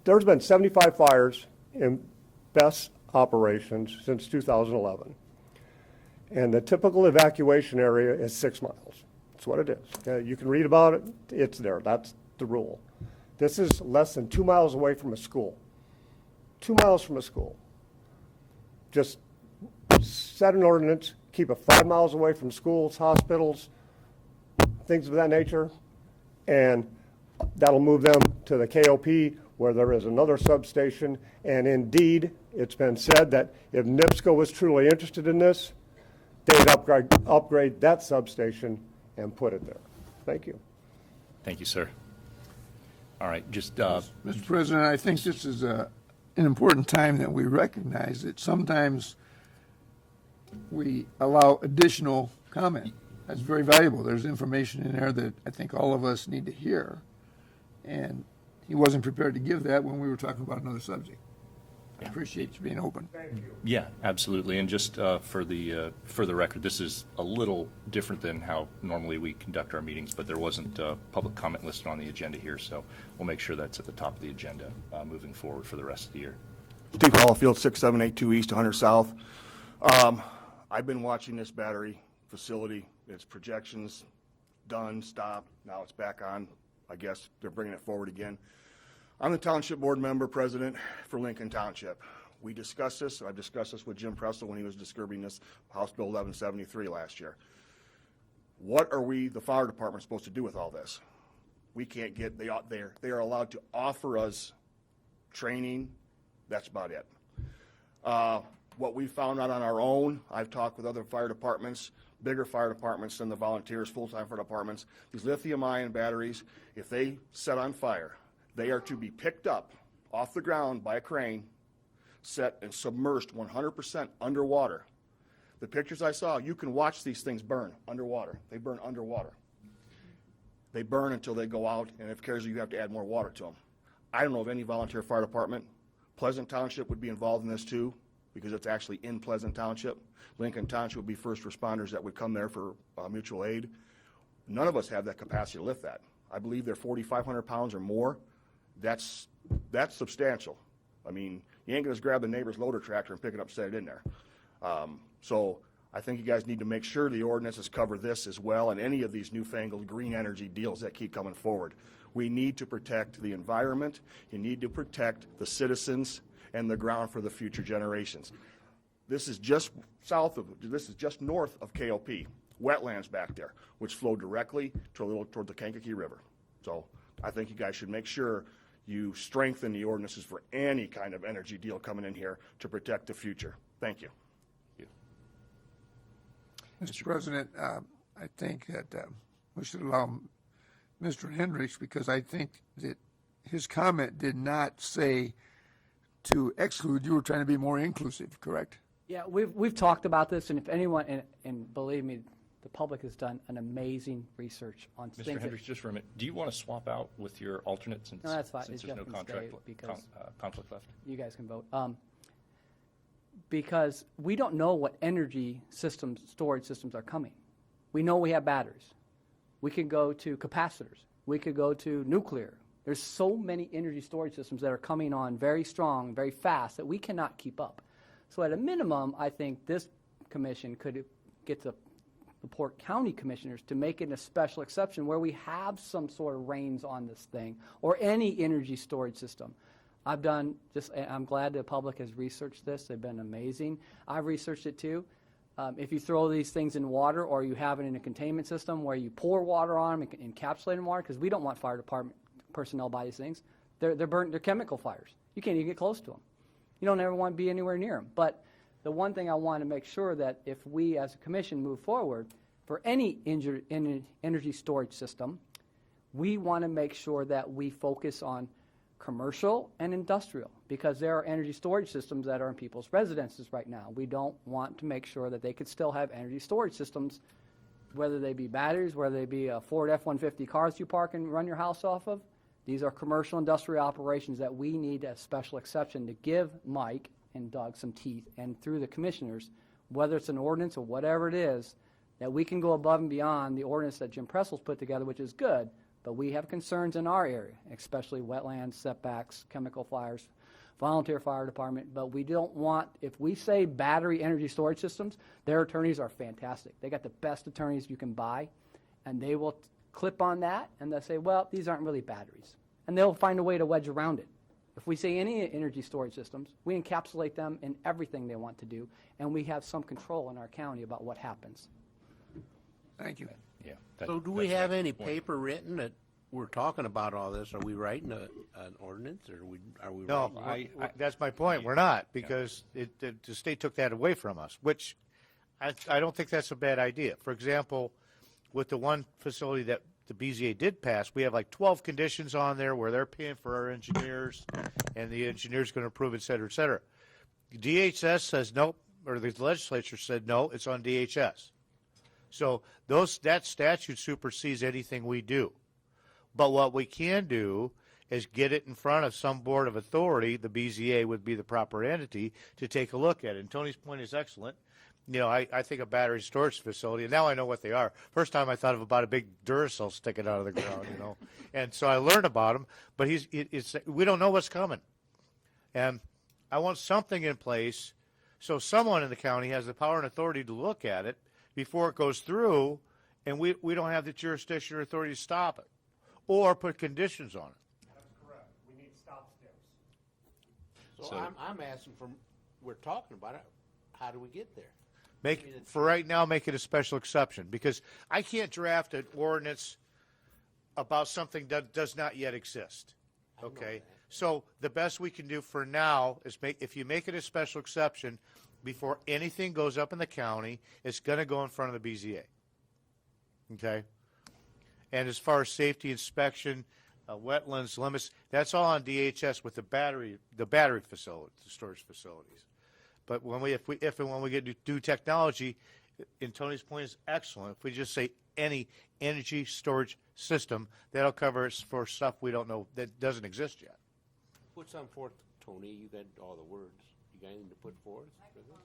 there's been 75 fires in best operations since 2011. And the typical evacuation area is 6 miles. That's what it is. Okay? You can read about it. It's there. That's the rule. This is less than 2 miles away from a school. 2 miles from a school. Just set an ordinance, keep it 5 miles away from schools, hospitals, things of that nature, and that'll move them to the KOP where there is another substation. And indeed, it's been said that if NIPSCO was truly interested in this, they'd upgrade that substation and put it there. Thank you. Thank you, sir. All right, just Mr. President, I think this is an important time that we recognize that sometimes we allow additional comment. That's very valuable. There's information in there that I think all of us need to hear. And he wasn't prepared to give that when we were talking about another subject. I appreciate you being open. Thank you. yeah, absolutely. And just for the record, this is a little different than how normally we conduct our meetings, but there wasn't a public comment listed on the agenda here, so we'll make sure that's at the top of the agenda moving forward for the rest of the year. Steve Hollifield, 6782 East, 100 South. I've been watching this battery facility, its projections done, stopped, now it's back on. I guess they're bringing it forward again. I'm the Township Board member, president for Lincoln Township. We discussed this, I've discussed this with Jim Pressel when he was disturbing this House Bill 1173 last year. What are we, the fire department, supposed to do with all this? We can't get, they are allowed to offer us training, that's about it. What we found out on our own, I've talked with other fire departments, bigger fire departments than the volunteers, full-time fire departments. These lithium-ion batteries, if they set on fire, they are to be picked up off the ground by a crane, set and submerged 100% underwater. The pictures I saw, you can watch these things burn underwater. They burn underwater. They burn until they go out, and if occasionally you have to add more water to them. I don't know of any volunteer fire department. Pleasant Township would be involved in this too. because it's actually in Pleasant Township. Lincoln Township would be first responders that would come there for mutual aid. None of us have that capacity to lift that. I believe they're 4,500 pounds or more. That's substantial. I mean, you ain't gonna just grab the neighbor's loader tractor and pick it up and set it in there. So I think you guys need to make sure the ordinances cover this as well, and any of these newfangled green energy deals that keep coming forward. We need to protect the environment. You need to protect the citizens and the ground for the future generations. This is just north of KOP, wetlands back there, which flow directly toward the Kankakee River. So I think you guys should make sure you strengthen the ordinances for any kind of energy deal coming in here to protect the future. Thank you. Mr. President, I think that we should allow Mr. Hendricks, because I think that his comment did not say to exclude. You were trying to be more inclusive, correct? Yeah, we've talked about this, and if anyone, and believe me, the public has done an amazing research on Mr. things. Hendricks, just for a minute, do you want to swap out with your alternate since, No, that's fine. since It's there's no Jeff can stay contract because conflict left? You guys can vote. Because we don't know what energy systems, storage systems are coming. We know we have batteries. We could go to capacitors. We could go to nuclear. There's so many energy storage systems that are coming on very strong, very fast, that we cannot keep up. So at a minimum, I think this commission could get the LaPorte County commissioners to make it a special exception where we have some sort of reins on this thing, or any energy storage system. I'm glad the public has researched this. They've been amazing. I've researched it too. If you throw these things in water, or you have it in a containment system where you pour water on them and encapsulate in water, because we don't want fire department personnel by these things. They're chemical fires. You can't even get close to them. You don't ever want to be anywhere near them. But the one thing I want to make sure that if we as a commission move forward for any energy storage system, we want to make sure that we focus on commercial and industrial, because there are energy storage systems that are in people's residences right now. We don't want to make sure that they could still have energy storage systems, whether they be batteries, whether they be a Ford F-150 cars you park and run your house off of. These are commercial industrial operations that we need a special exception to give Mike and Doug some teeth, and through the commissioners, whether it's an ordinance or whatever it is, that we can go above and beyond the ordinance that Jim Pressel's put together, which is good, but we have concerns in our area, especially wetlands, setbacks, chemical fires, volunteer fire department. But we don't want, if we say battery energy storage systems, their attorneys are fantastic. They got the best attorneys you can buy, and they will clip on that, and they'll say, well, these aren't really batteries. And they'll find a way to wedge around it. If we say any energy storage systems, we encapsulate them in everything they want to do, and we have some control in our county about what happens. Thank you. Yeah. So do we have any paper written that we're talking about all this? Are we writing an ordinance, or are we No, writing? that's my point. We're not, because the state took that away from us, which I don't think that's a bad idea. For example, with the one facility that the BZA did pass, we have like 12 conditions on there where they're paying for our engineers, and the engineer's going to approve, et cetera, et cetera. DHS says nope, or the legislature said no, it's on DHS. So that statute supersedes anything we do. But what we can do is get it in front of some board of authority. The BZA would be the proper entity to take a look at it. And Tony's point is excellent. You know, I think a battery storage facility, and now I know what they are. First time I thought of about a big Duracell sticking out of the ground, you know. And so I learned about them, but we don't know what's coming. And I want something in place so someone in the county has the power and authority to look at it before it goes through, and we don't have the jurisdiction or authority to stop it or put conditions on it. That's correct. We need stop steps. So I'm asking we're talking about it, how do we get there? For right now, make it a special exception, because I can't draft an ordinance about something that does not yet exist. Okay? So the best we can do for now is if you make it a special exception, before anything goes up in the county, it's going to go in front of the BZA. Okay? And as far as safety inspection, wetlands limits, that's all on DHS with the battery facility, the storage facilities. But if and when we get new technology, and Tony's point is excellent, if we just say any energy storage system, that'll cover us for stuff we don't know that doesn't exist yet. Put some forth, Tony. You got all the words. You You got anything to put forth for this?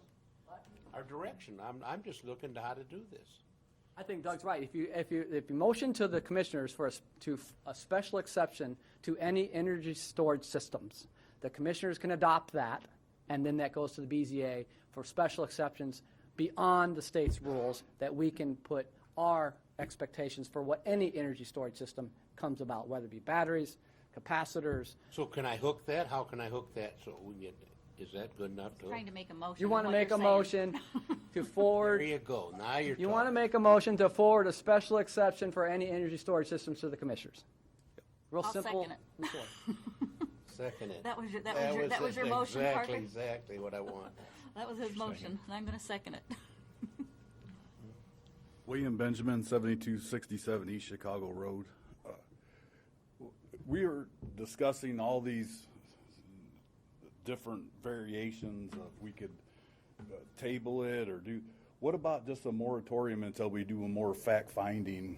Our direction. I'm just looking to how to do this. I think Doug's right. If you motion to the commissioners for a special exception to any energy storage systems, the commissioners can adopt that, and then that goes to the BZA for special exceptions beyond the state's rules that we can put our expectations for what any energy storage system comes about, whether it be batteries, capacitors. So can I hook that? How can I hook that so we can get? Is that good enough to? Trying to make a motion. You want to what make you're a saying. motion to forward. There you go. Now you're. You want to make a motion to forward a special exception for any energy storage systems to the commissioners. Real I'll simple. second it. and short. Second it. That was your motion, Parker? Exactly what I want. That was his motion, and I'm going to second it. William Benjamin, 7267 East Chicago Road. We are discussing all these different variations of we could table it or do. What about just a moratorium until we do a more fact-finding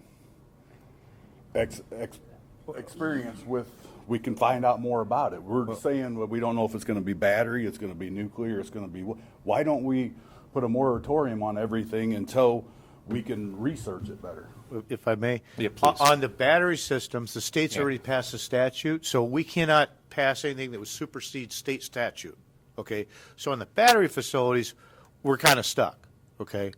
experience with, we can find out more about it. We're saying well, we don't know if it's going to be battery, it's going to be nuclear, it's going to be, why don't we put a moratorium on everything until we can research it better? If I may, Yeah, please. on the battery systems, the state's already passed a statute, so we cannot pass anything that would supersede state statute. Okay, so on the battery facilities, we're kind of stuck. Okay,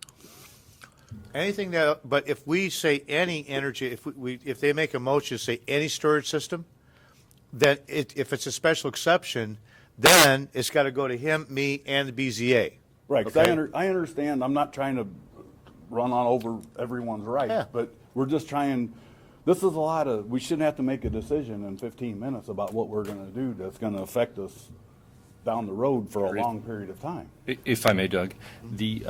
anything that, but if we say any energy, if they make a motion to say any storage system, then if it's a special exception, then it's got to go to him, me, and the BZA. Right, 'cause Okay? I understand, I'm not trying to run on over everyone's rights, Yeah. but we're just trying, this is a lot of, we shouldn't have to make a decision in 15 minutes about what we're going to do that's going to affect us down the road for a long period of time. If I may, Doug, the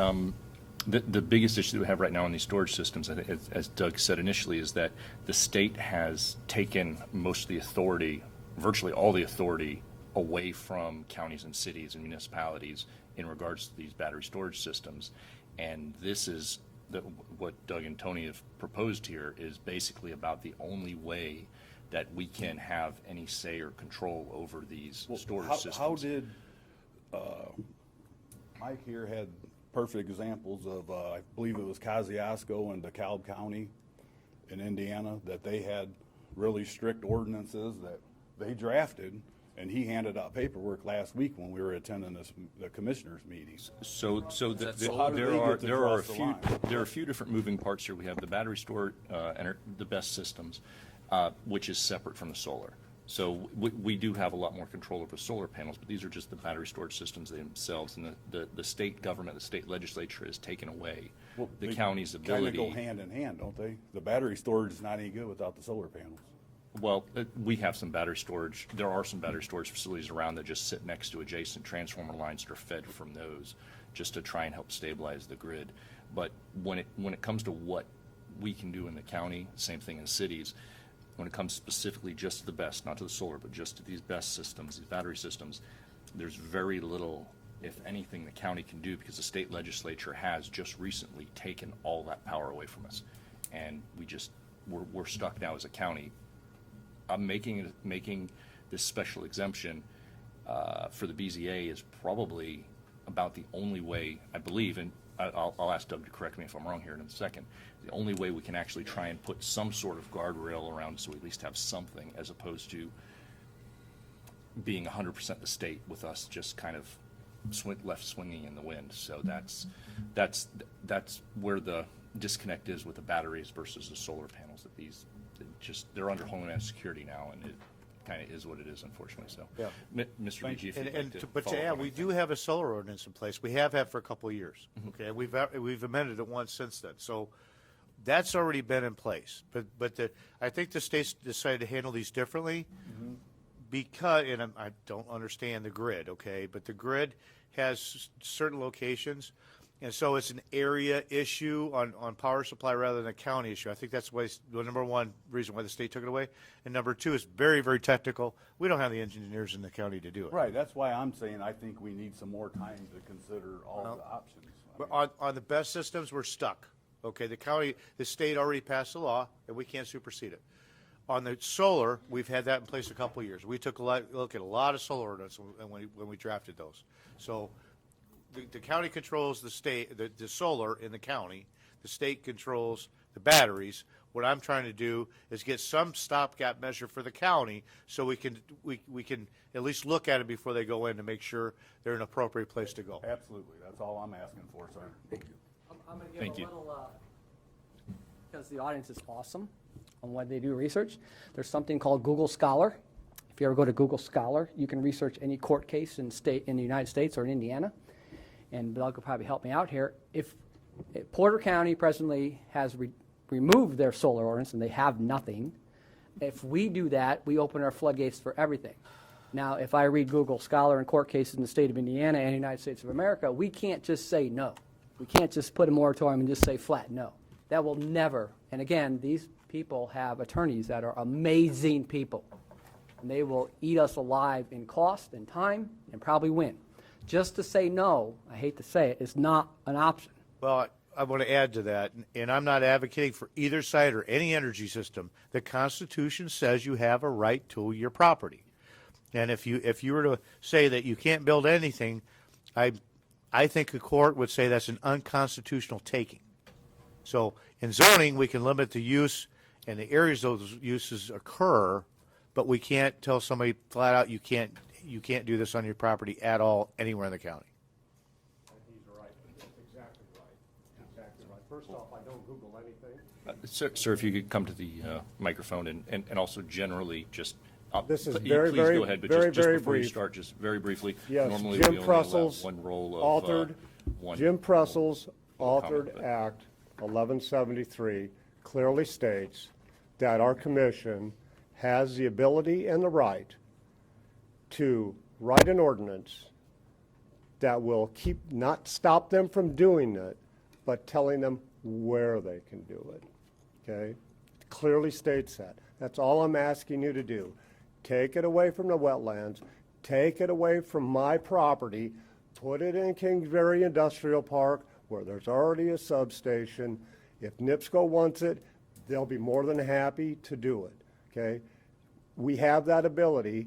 biggest issue that we have right now in these storage systems, as Doug said initially, is that the state has taken most of the authority, virtually all the authority, away from counties and cities and municipalities in regards to these battery storage systems. And this is what Doug and Tony have proposed here is basically about the only way that we can have any say or control over these storage systems. How did, Mike here had perfect examples of, I believe it was Kosciuszko and DeKalb County in Indiana, that they had really strict ordinances that they drafted, and he handed out paperwork last week when we were attending the commissioners' meetings. So how did they get to there are cross the line? a few different moving parts here. We have the battery storage and the BESS systems, which is separate from the solar. So we do have a lot more control over solar panels, but these are just the battery storage systems themselves. And the state government, the state legislature has taken away the county's ability. Kind of go hand in hand, don't they? The battery storage is not any good without the solar panels. Well, we have some battery storage. There are some battery storage facilities around that just sit next to adjacent transformer lines that are fed from those, just to try and help stabilize the grid. But when it comes to what we can do in the county, same thing in cities. When it comes specifically just to the BESS, not to the solar, but just to these BESS systems, these battery systems, there's very little, if anything, the county can do because the state legislature has just recently taken all that power away from us, and we're stuck now as a county. Making this special exemption for the BZA is probably about the only way, I believe, and I'll ask Doug to correct me if I'm wrong here in a second, the only way we can actually try and put some sort of guardrail around so we at least have something as opposed to being 100% the state with us just kind of left swinging in the wind. So that's where the disconnect is with the batteries versus the solar panels, that they're under Homeland Security now, and it kind of is what it is, unfortunately. So, Yeah. Mr. Ricci, if you'd like to But follow yeah, up on we that. do have a solar ordinance in place. We have had for a couple of years. Okay, we've amended it once since then. So that's already been in place. But I think the states decided to handle these differently because, and I don't understand the grid. Okay, but the grid has certain locations. And so it's an area issue on power supply rather than a county issue. I think that's why the number one reason why the state took it away. And number two, it's very, very technical. We don't have the engineers in the county to do it. Right, that's why I'm saying I think we need some more time to consider all the options. But on the best systems, we're stuck. Okay, the state already passed a law, and we can't supersede it. On the solar, we've had that in place a couple of years. We took a look at a lot of solar ordinance when we drafted those. So the county controls the state, the solar in the county. The state controls the batteries. What I'm trying to do is get some stopgap measure for the county so we can at least look at it before they go in to make sure they're an appropriate place to go. Absolutely. That's all I'm asking for, sir. Thank you. I'm going to give Thank a you. little, because the audience is awesome on when they do research. There's something called Google Scholar. If you ever go to Google Scholar, you can research any court case in the United States or in Indiana. And Doug could probably help me out here. If Porter County presently has removed their solar ordinance and they have nothing, if we do that, we open our floodgates for everything. Now, if I read Google Scholar and court cases in the state of Indiana and the United States of America, we can't just say no. We can't just put a moratorium and just say flat no. That will never, and again, these people have attorneys that are amazing people. And they will eat us alive in cost and time and probably win. Just to say no, I hate to say it, is not an option. Well, I want to add to that, and I'm not advocating for either side or any energy system. The Constitution says you have a right to your property. And if you were to say that you can't build anything, I think the court would say that's an unconstitutional taking. So in zoning, we can limit the use and the areas those uses occur, but we can't tell somebody flat out you can't do this on your property at all anywhere in the county. He's right. That's exactly right. Exactly right. First off, I don't Google anything. Sir, if you could come to the microphone and also generally just. This is please very, very, go ahead, but very, just very before you brief. start, just very briefly. Yes, Normally Jim we only allow Pressel's one roll of authored, one. Jim Pressel's comment, authored but- Act 1173 clearly states that our commission has the ability and the right to write an ordinance that will not stop them from doing it, but telling them where they can do it. Okay? It clearly states that. That's all I'm asking you to do. Take it away from the wetlands, take it away from my property, put it in Kingsbury Industrial Park where there's already a substation. If NIPSCO wants it, they'll be more than happy to do it. Okay? We have that ability.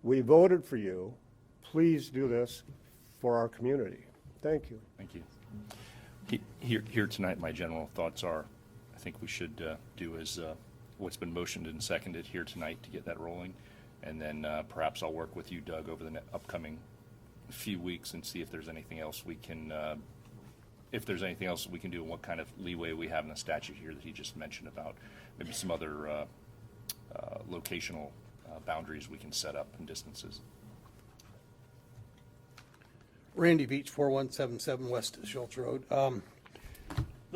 We voted for you. Please do this for our community. Thank you. Thank you. Here tonight, my general thoughts are, I think we should do as what's been motioned and seconded here tonight to get that rolling. And then perhaps I'll work with you, Doug, over the upcoming few weeks and see if there's anything else we can do and what kind of leeway we have in the statute here that he just mentioned about maybe some other locational boundaries we can set up and distances. Randy Beach, 4177 West Schultz Road.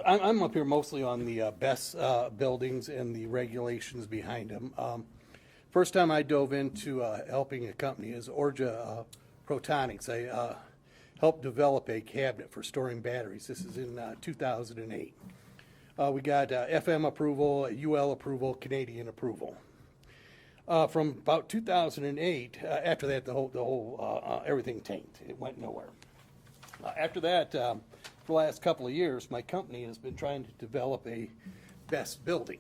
I'm up here mostly on the BESS buildings and the regulations behind them. First time I dove into helping a company is Orja Protonics. I helped develop a cabinet for storing batteries. This is in 2008. We got FM approval, UL approval, Canadian approval. From about 2008, after that, the whole everything tanked. It went nowhere. After that, for the last couple of years, my company has been trying to develop a BESS building.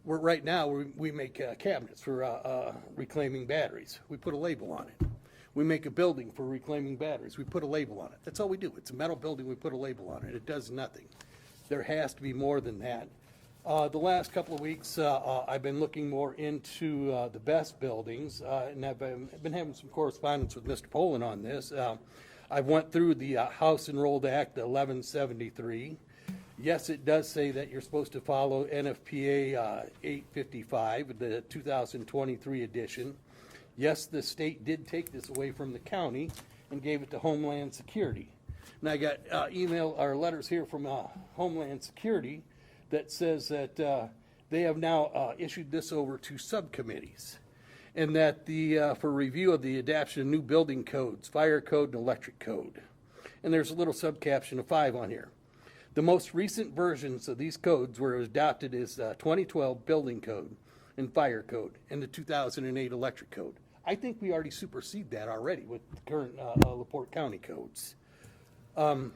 Right now, we make cabinets for reclaiming batteries. We put a label on it. We make a building for reclaiming batteries. We put a label on it. That's all we do. It's a metal building. We put a label on it. It does nothing. There has to be more than that. The last couple of weeks, I've been looking more into the BESS buildings, and I've been having some correspondence with Mr. Poland on this. I've went through the House Enrolled Act 1173. Yes, it does say that you're supposed to follow NFPA 855, the 2023 edition. Yes, the state did take this away from the county and gave it to Homeland Security. And I got email or letters here from Homeland Security that says that they have now issued this over to subcommittees, and that for review of the adoption of new building codes, fire code and electric code. And there's a little subcaption of 5 on here. The most recent versions of these codes were adopted is 2012 building code and fire code and the 2008 electric code. I think we already supersede that already with the current LaPorte County codes. The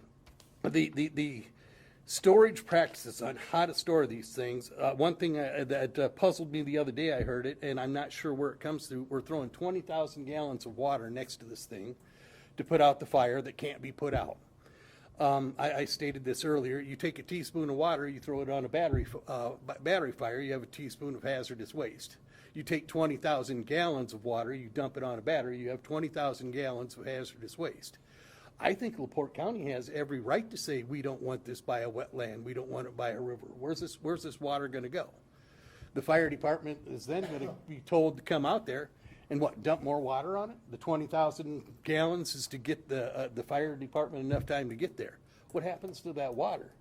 storage practices on how to store these things. One thing that puzzled me the other day, I heard it, and I'm not sure where it comes through. We're throwing 20,000 gallons of water next to this thing to put out the fire that can't be put out. I stated this earlier. You take a teaspoon of water, you throw it on a battery fire, you have a teaspoon of hazardous waste. You take 20,000 gallons of water, you dump it on a battery, you have 20,000 gallons of hazardous waste. I think LaPorte County has every right to say, we don't want this by a wetland, we don't want it by a river. Where's this water going to go? The fire department is then going to be told to come out there and dump more water on it? The 20,000 gallons is to get the fire department enough time to get there. What happens to that water?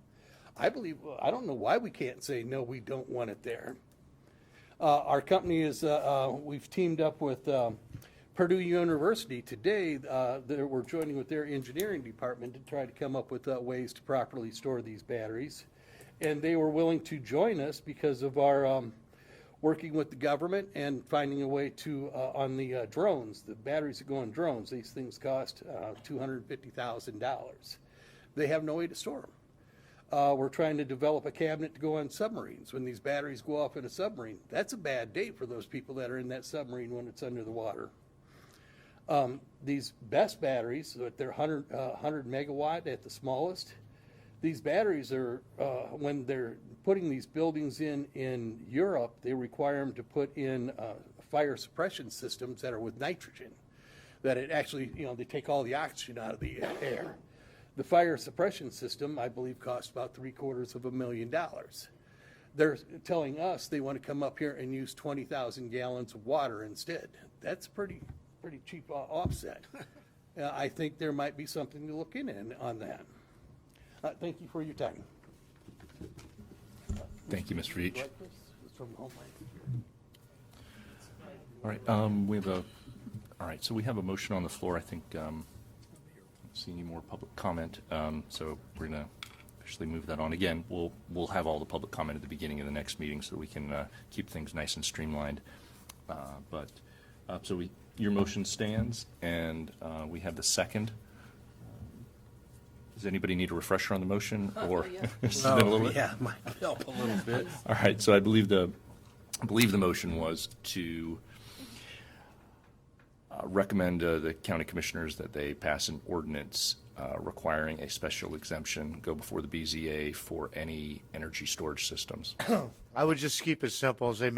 I don't know why we can't say, no, we don't want it there. Our company is, we've teamed up with Purdue University today. We're joining with their engineering department to try to come up with ways to properly store these batteries. And they were willing to join us because of our working with the government and finding a way to, on the drones, the batteries that go on drones, these things cost $250,000. They have no way to store them. We're trying to develop a cabinet to go on submarines. When these batteries go off in a submarine, that's a bad day for those people that are in that submarine when it's under the water. These best batteries, they're 100 megawatt at the smallest. These batteries are, when they're putting these buildings in Europe, they require them to put in fire suppression systems that are with nitrogen. That it actually, they take all the oxygen out of the air. The fire suppression system, I believe, costs about $750,000. They're telling us they want to come up here and use 20,000 gallons of water instead. That's pretty cheap offset. I think there might be something to look in on that. Thank you for your time. Thank you, Mr. Veach. All right, so we have a motion on the floor. I think, I don't see any more public comment, so we're going to officially move that on. Again, we'll have all the public comment at the beginning of the next meeting so we can keep things nice and streamlined. Your motion stands, and we have the second. Does anybody need a refresher on the motion, or it's been a little bit? Yeah, might help a little bit. All right, so I believe the motion was to recommend the county commissioners that they pass an ordinance requiring a special exemption go before the BZA for any energy storage systems. I would just keep it simple as they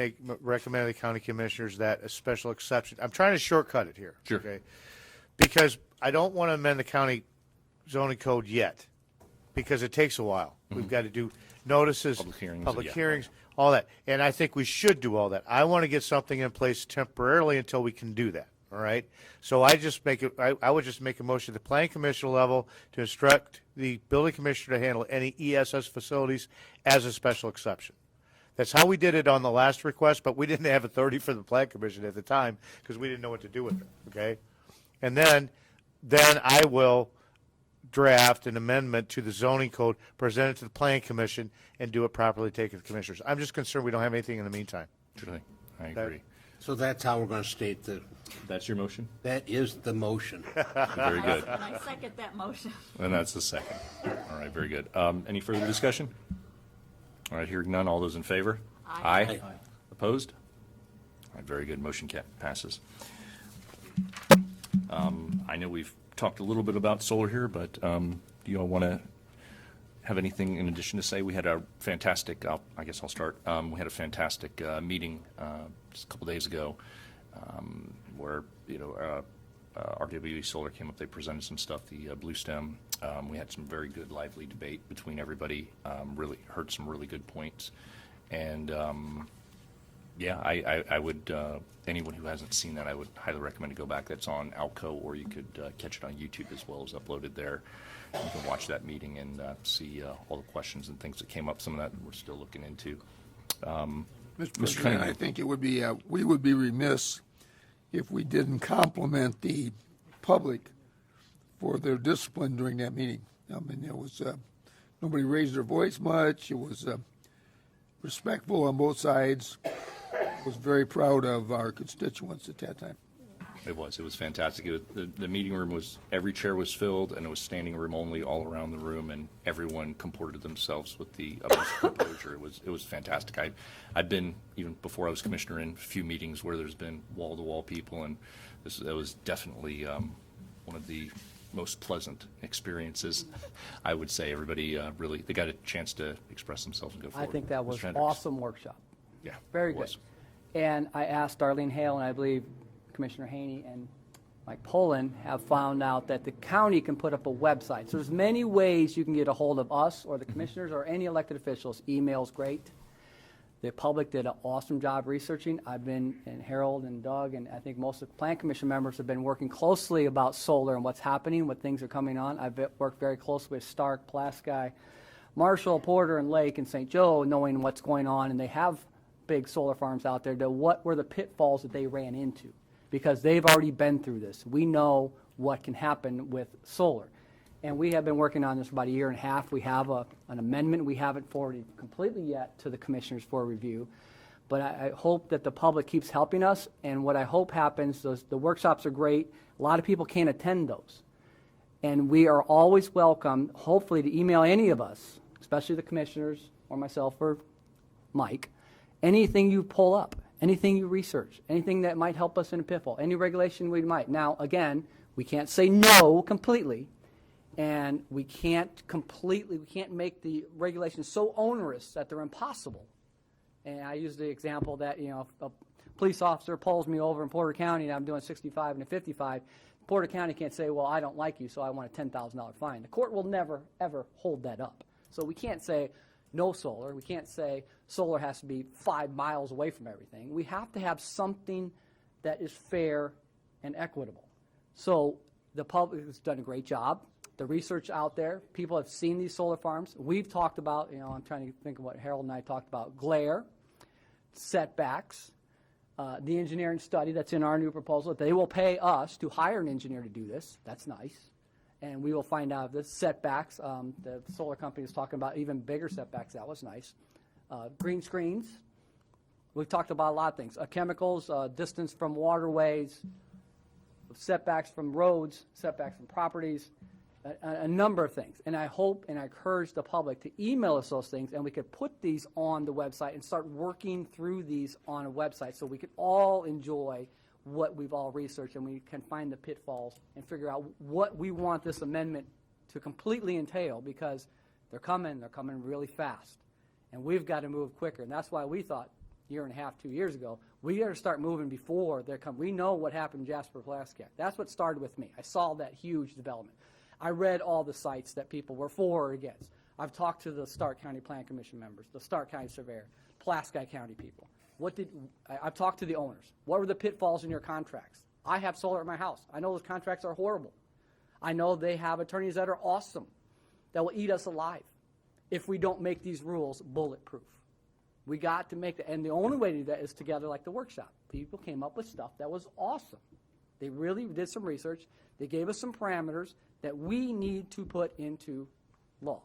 recommend to the county commissioners that a special exception. I'm trying to shortcut it here. Sure. Okay? Because I don't want to amend the county zoning code yet, because it takes a while. Mm-hmm. We've got to do notices, public hearings, all that. And I think we should do all that. I want to get something in place temporarily until we can do that. All right. So I would just make a motion at the planning commission level to instruct the building commissioner to handle any ESS facilities as a special exception. That's how we did it on the last request, but we didn't have authority for the planning commission at the time because we didn't know what to do with it. Okay. And then I will draft an amendment to the zoning code, present it to the planning commission, and do it properly, take it to the commissioners. I'm just concerned we don't have anything in the meantime. Sure. I agree. So that's how we're going to state the. That's your motion? That is the motion. Very good. And I second that motion. And that's the second. All right, very good. Any further discussion? All right, hearing none. All those in favor? Aye. Aye. Opposed? All right, very good. Motion passes. I know we've talked a little bit about solar here, but do you all want to have anything in addition to say? We had a fantastic, I guess I'll start. We had a fantastic meeting just a couple days ago where, RWE Solar came up, they presented some stuff, the Blue Stem. We had some very good, lively debate between everybody, really heard some really good points. And I would, anyone who hasn't seen that, I would highly recommend to go back. That's on Alco, or you could catch it on YouTube as well as uploaded there. You can watch that meeting and see all the questions and things that came up, some of that we're still looking into. Mr. President, I think it would be, we would be remiss if we didn't compliment the public for their discipline during that meeting. I mean, it was, nobody raised their voice much. It was respectful on both sides. I was very proud of our constituents at that time. It was fantastic. The meeting room was, every chair was filled, and it was standing room only all around the room, and everyone comported themselves with the utmost composure. It was fantastic. I've been, even before I was commissioner, in a few meetings where there's been wall-to-wall people, and that was definitely one of the most pleasant experiences. I would say everybody really, they got a chance to express themselves and go forward. I think that It was fantastic. awesome workshop. Yeah. Very it good. was. And I asked Darlene Hale, and I believe Commissioner Haney and Mike Poland have found out that the county can put up a website. So there's many ways you can get a hold of us or the commissioners or any elected officials. Email's great. The public did an awesome job researching. I've been, and Harold and Doug, and I think most of the Plan Commission members have been working closely about solar and what's happening, what things are coming on. I've worked very closely with Stark, Pulaski, Marshall, Porter, and Lake, and St. Joe, knowing what's going on, and they have big solar farms out there. What were the pitfalls that they ran into? Because they've already been through this. We know what can happen with solar. And we have been working on this for about a year and a half. We have an amendment. We haven't forwarded completely yet to the commissioners for review. But I hope that the public keeps helping us. And what I hope happens, the workshops are great. A lot of people can't attend those. And we are always welcome, hopefully, to email any of us, especially the commissioners or myself or Mike, anything you pull up, anything you research, anything that might help us in a pitfall, any regulation we might. Now, again, we can't say no completely, and we can't make the regulations so onerous that they're impossible. And I use the example that, if a police officer pulls me over in Porter County and I'm doing 65 and a 55, Porter County can't say, well, I don't like you, so I want a $10,000 fine. The court will never, ever hold that up. So we can't say no solar. We can't say solar has to be 5 miles away from everything. We have to have something that is fair and equitable. So the public has done a great job. The research out there, people have seen these solar farms. We've talked about, I'm trying to think of what Harold and I talked about, glare, setbacks, the engineering study that's in our new proposal. They will pay us to hire an engineer to do this. That's nice. And we will find out the setbacks. The solar company is talking about even bigger setbacks. That was nice. Green screens. We've talked about a lot of things. Chemicals, distance from waterways, setbacks from roads, setbacks from properties, a number of things. And I hope and I encourage the public to email us those things, and we could put these on the website and start working through these on a website so we could all enjoy what we've all researched, and we can find the pitfalls and figure out what we want this amendment to completely entail, because they're coming really fast. And we've got to move quicker. And that's why we thought a year and a half, 2 years ago, we got to start moving before they come. We know what happened in Jasper Pulaski. That's what started with me. I saw that huge development. I read all the sites that people were for or against. I've talked to the Stark County Plan Commission members, the Stark County Surveyor, Pulaski County people. I've talked to the owners. What were the pitfalls in your contracts? I have solar at my house. I know those contracts are horrible. I know they have attorneys that are awesome, that will eat us alive if we don't make these rules bulletproof. We got to make that, and the only way to do that is together like the workshop. People came up with stuff that was awesome. They really did some research. They gave us some parameters that we need to put into law,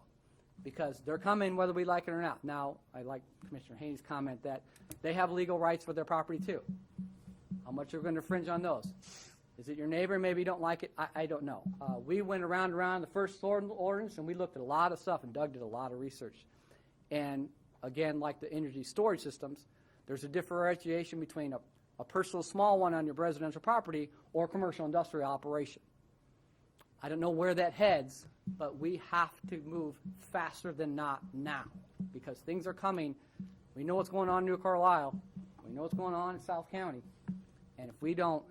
because they're coming whether we like it or not. Now, I like Commissioner Haney's comment that they have legal rights for their property too. How much are we going to infringe on those? Is it your neighbor? Maybe you don't like it. I don't know. We went around the first ordinance, and we looked at a lot of stuff, and Doug did a lot of research. And again, like the energy storage systems, there's a differentiation between a personal small one on your residential property or commercial industrial operation. I don't know where that heads, but we have to move faster than not now, because things are coming. We know what's going on in New Carlisle. We know what's going on in South County. And if we don't,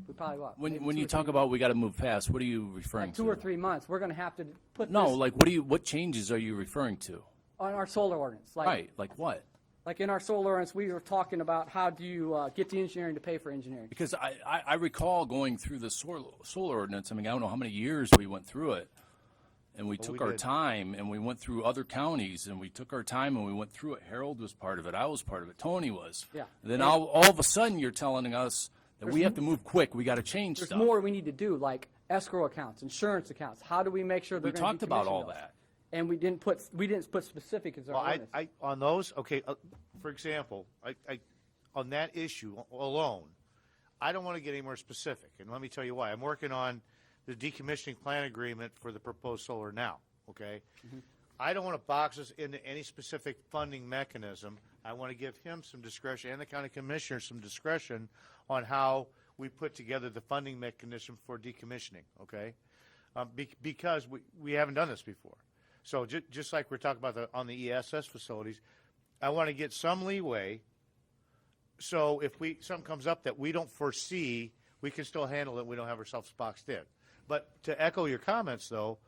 we probably will. When you talk about we got to move fast, what are you referring like to? 2 or 3 months, we're going to have to put No, this like what changes are you referring to? on our solar ordinance. Right, like what? Like in our solar ordinance, we were talking about how do you get the engineering to pay for engineering. Because I recall going through the solar ordinance. I mean, I don't know how many years we went through it. And we took our time, and we went through other counties, and we took our time, and we went through it. Harold was part of it. I was part of it. Tony was. Yeah. And then all of a sudden, you're telling us that we have to move quick. We got to change There's stuff. more we need to do, like escrow accounts, insurance accounts. How do we make sure they're We going to talked about all that. And we didn't put specific as our ordinance. On those, okay, for example, on that issue alone, I don't want to get any more specific, and let me tell you why. I'm working on the decommissioning plan agreement for the proposed solar now, okay? I don't want to box us into any specific funding mechanism. I want to give him some discretion and the county commissioner some discretion on how we put together the funding mechanism for decommissioning, okay? Because we haven't done this before. So just like we're talking about on the ESS facilities, I want to get some leeway so if something comes up that we don't foresee, we can still handle it. We don't have ourselves boxed in. But to echo your comments, though,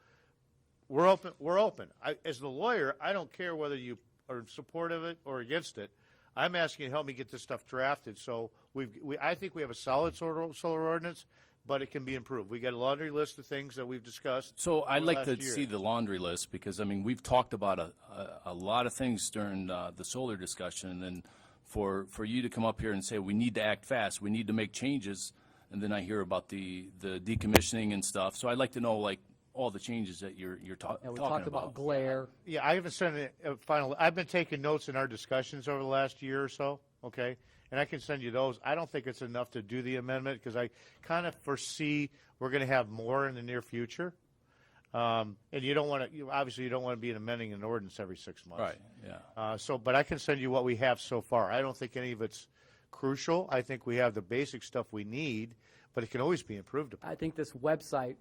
we're open. We're open. As the lawyer, I don't care whether you are in support of it or against it. I'm asking you to help me get this stuff drafted. So I think we have a solid solar ordinance, but it can be improved. We got a laundry list of things that we've discussed. So I'd like to last year. see the laundry list, because, I mean, we've talked about a lot of things during the solar discussion, and for you to come up here and say, we need to act fast, we need to make changes, and then I hear about the decommissioning and stuff. So I'd like to know, like, all the changes that you're talking We about. talked about glare. Yeah, I haven't sent a final. I've been taking notes in our discussions over the last year or so, okay? And I can send you those. I don't think it's enough to do the amendment because I kind of foresee we're going to have more in the near future. And you don't want to, obviously you don't want to be amending an ordinance every 6 months. Right, yeah. But I can send you what we have so far. I don't think any of it's crucial. I think we have the basic stuff we need, but it can always be improved upon. I think this website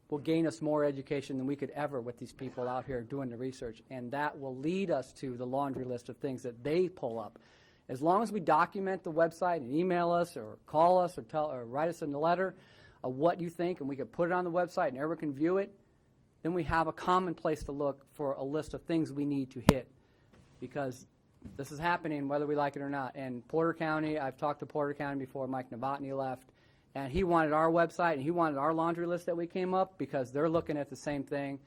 will gain us more education than we could ever with these people out here doing the research, and that will lead us to the laundry list of things that they pull up. As long as we document the website and email us or call us or write us in the letter of what you think, and we can put it on the website and everyone can view it, then we have a common place to look for a list of things we need to hit, because this is happening whether we like it or not. And Porter County, I've talked to Porter County before Mike Novotny left, and he wanted our website and he wanted our laundry list that we came up because they're looking at the same thing.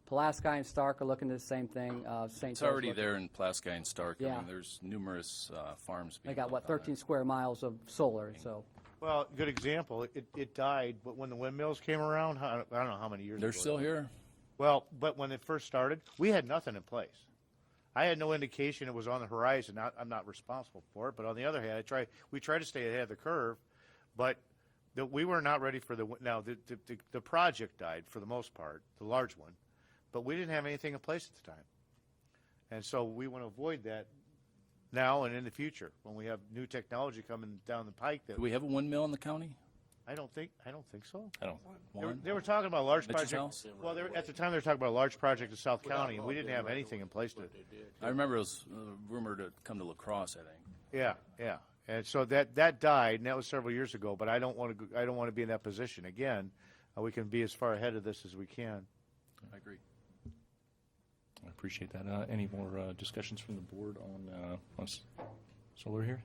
Pulaski and Stark are looking at the same thing. St. It's already there in Pulaski and Stark. Yeah. I mean, there's numerous farms. They got, 13 square miles of solar, so. Well, good example. It died, but when the windmills came around, I don't know how many years They're ago. still here? Well, but when it first started, we had nothing in place. I had no indication it was on the horizon. I'm not responsible for it, but on the other hand, we tried to stay ahead of the curve, but we were not ready for the project died for the most part, the large one, but we didn't have anything in place at the time. And so we want to avoid that now and in the future when we have new technology coming down the pike. Do we have a windmill in the county? I don't think so. I don't. They were talking about a large Mitchell's project. house? Well, at the time they were talking about a large project in South County, and we didn't have anything in place to. I remember it was rumored to come to La Crosse, I think. Yeah. And so that died, and that was several years ago. But I don't want to be in that position again. We can be as far ahead of this as we can. I agree. I appreciate that. Any more discussions from the board on solar here?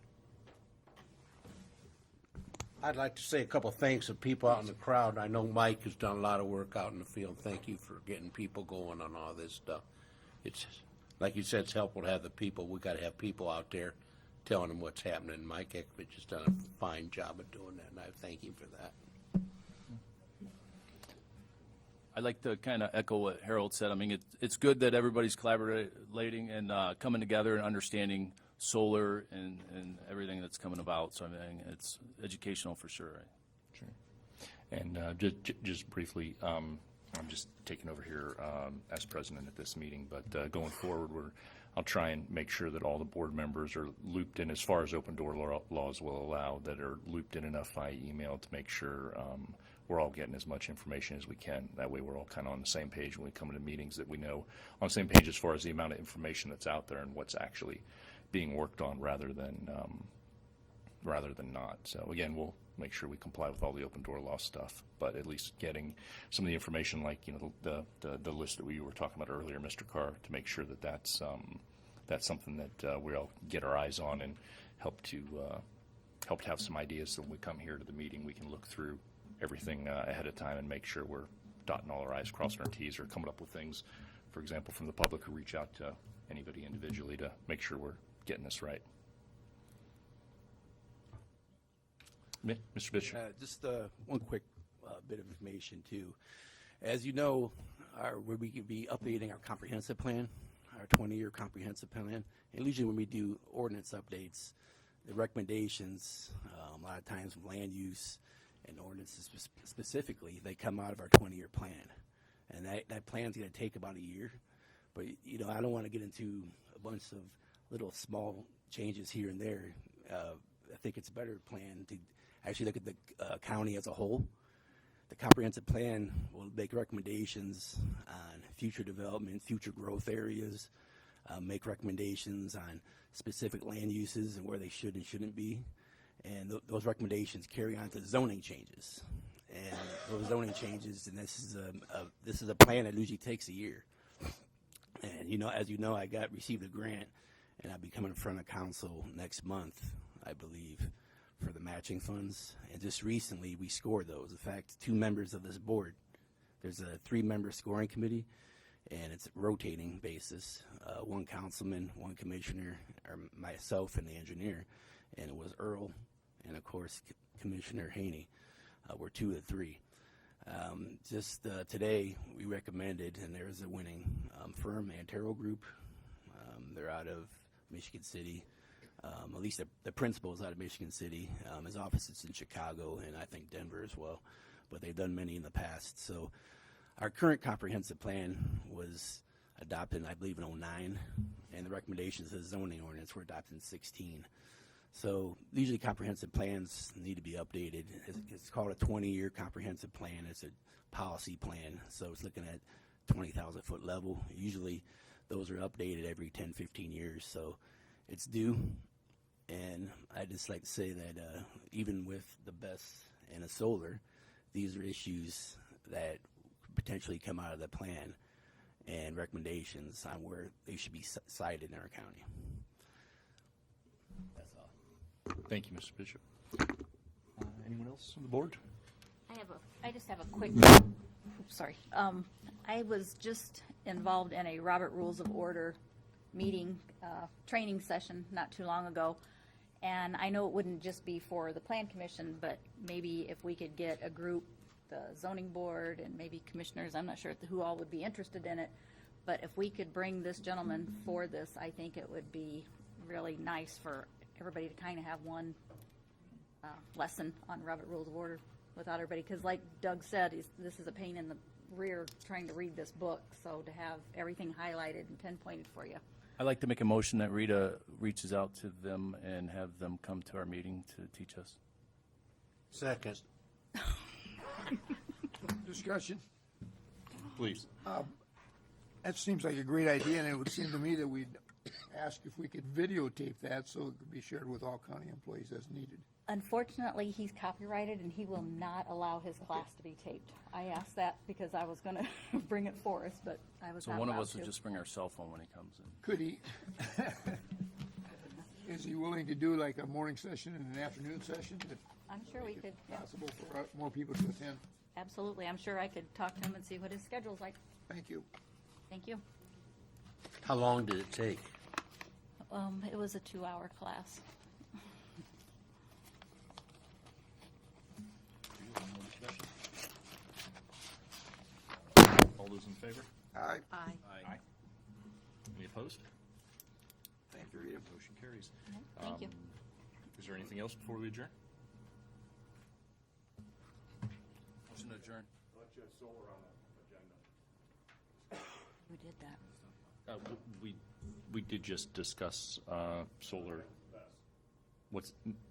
I'd like to say a couple of thanks to people out in the crowd. I know Mike has done a lot of work out in the field. Thank you for getting people going on all this stuff. It's, like you said, it's helpful to have the people. We got to have people out there telling them what's happening. Mike Ekovich has done a fine job of doing that, and I thank him for that. I'd like to kind of echo what Harold said. I mean, it's good that everybody's collaborating and coming together and understanding solar and everything that's coming about. So I mean, it's educational for sure. Right? Sure. And just briefly, I'm just taking over here as president at this meeting, but going forward, I'll try and make sure that all the board members are looped in as far as open door laws will allow, that are looped in enough via email to make sure we're all getting as much information as we can. That way we're all kind of on the same page when we come into meetings, that we know on the same page as far as the amount of information that's out there and what's actually being worked on rather than not. So again, we'll make sure we comply with all the open door law stuff, but at least getting some of the information, like the list that we were talking about earlier, Mr. Carr, to make sure that that's something that we all get our eyes on and help to have some ideas. So when we come here to the meeting, we can look through everything ahead of time and make sure we're dotting all our I's, crossing our T's, or coming up with things, for example, from the public who reach out to anybody individually to make sure we're getting this right. Mr. Bishop. Just one quick bit of information, too. As you know, we could be updating our comprehensive plan, our 20-year comprehensive plan. And usually when we do ordinance updates, the recommendations, a lot of times land use and ordinances specifically, they come out of our 20-year plan. And that plan's going to take about a year. But, you know, I don't want to get into a bunch of little small changes here and there. I think it's a better plan to actually look at the county as a whole. The comprehensive plan will make recommendations on future development, future growth areas, make recommendations on specific land uses and where they should and shouldn't be. And those recommendations carry on to zoning changes. And those zoning changes, and this is a plan that usually takes a year. And, you know, as you know, I received a grant, and I'll be coming in front of council next month, I believe, for the matching funds. And just recently, we scored those. In fact, 2 members of this board, there's a 3-member scoring committee, and it's a rotating basis. 1 councilman, 1 commissioner, or myself and the engineer, and it was Earl, and of course, Commissioner Haney. We're 2 of 3. Just today, we recommended, and there is a winning firm, Antero Group. They're out of Michigan City. At least the principal is out of Michigan City. His office is in Chicago, and I think Denver as well. But they've done many in the past. So our current comprehensive plan was adopted, I believe, in 2009, and the recommendations of the zoning ordinance were adopted in 2016. So usually comprehensive plans need to be updated. It's called a 20-year comprehensive plan. It's a policy plan, so it's looking at 20,000-foot level. Usually those are updated every 10, 15 years, so it's due. And I'd just like to say that even with the BESS and a solar, these are issues that potentially come out of the plan and recommendations on where they should be cited in our county. That's all. Thank you, Mr. Bishop. Anyone else on the board? I just have a quick, oops, sorry. I was just involved in a Robert Rules of Order meeting, training session not too long ago. And I know it wouldn't just be for the Plan Commission, but maybe if we could get a group, the zoning board and maybe commissioners, I'm not sure who all would be interested in it, but if we could bring this gentleman for this, I think it would be really nice for everybody to kind of have one lesson on Robert Rules of Order without everybody, because like Doug said, this is a pain in the rear trying to read this book, so to have everything highlighted and pinpointed for you. I'd like to make a motion that Rita reaches out to them and have them come to our meeting to teach us. Second. Discussion. Please. That seems like a great idea, and it would seem to me that we'd ask if we could videotape that so it could be shared with all county employees as needed. Unfortunately, he's copyrighted and he will not allow his class to be taped. I asked that because I was going to bring it for us, but I was So not one of allowed us would to. just bring our cell phone when he comes in. Could he? Is he willing to do like a morning session and an afternoon session? If I'm sure we could, yeah, possible for more people to attend. absolutely. I'm sure I could talk to him and see what his schedule's like. Thank you. Thank you. How long did it take? It was a 2-hour class. All those in favor? Aye. Aye. Aye. Any opposed? Thank you, Rita. Motion carries. Thank you. Is there anything else before we adjourn? Motion to adjourn. Who did that? We did just discuss solar.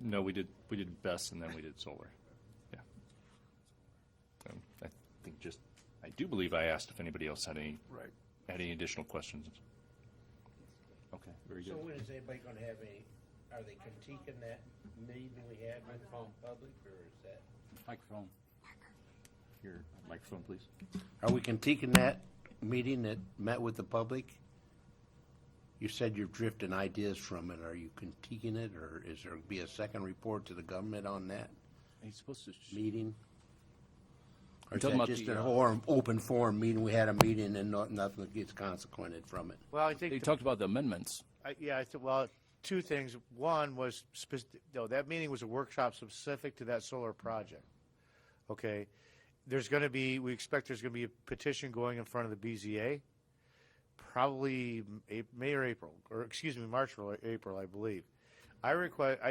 No, we did BESS and then we did solar. Yeah. I think I do believe I asked if anybody else had any additional questions. Okay, very good. So when is anybody going to have are they critiquing that meeting we had with the public, or is that? Microphone. Your microphone, please. Are we critiquing that meeting that met with the public? You said you're drifting ideas from it. Are you critiquing it, or is there be a second report to the government on that He's supposed to. meeting? Or is talking that about just the, an open forum meeting? We had a meeting and nothing gets consequented from it. Well, I think They talked about the amendments. well, 2 things. One was that meeting was a workshop specific to that solar project. Okay, we expect there's going to be a petition going in front of the BZA, probably May or April, or excuse me, March or April, I believe. I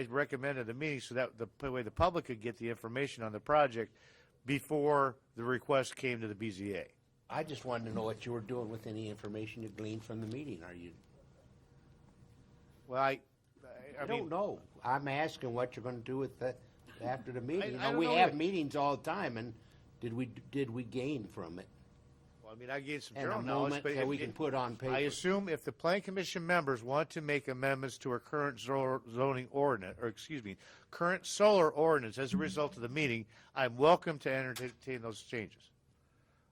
recommended a meeting so that the way the public could get the information on the project before the request came to the BZA. I just wanted to know what you were doing with any information you gleaned from the meeting. Are you? Well, I don't know. I'm asking what you're going to do with that after the meeting. I don't we know have that- meetings all the time, and did we gain from it? Well, I mean, I gave some And a general knowledge, moment but that we can put on paper. I assume if the Plan Commission members want to make amendments to our current zoning ordinance, or excuse me, current solar ordinance as a result of the meeting, I'm welcome to entertain those changes.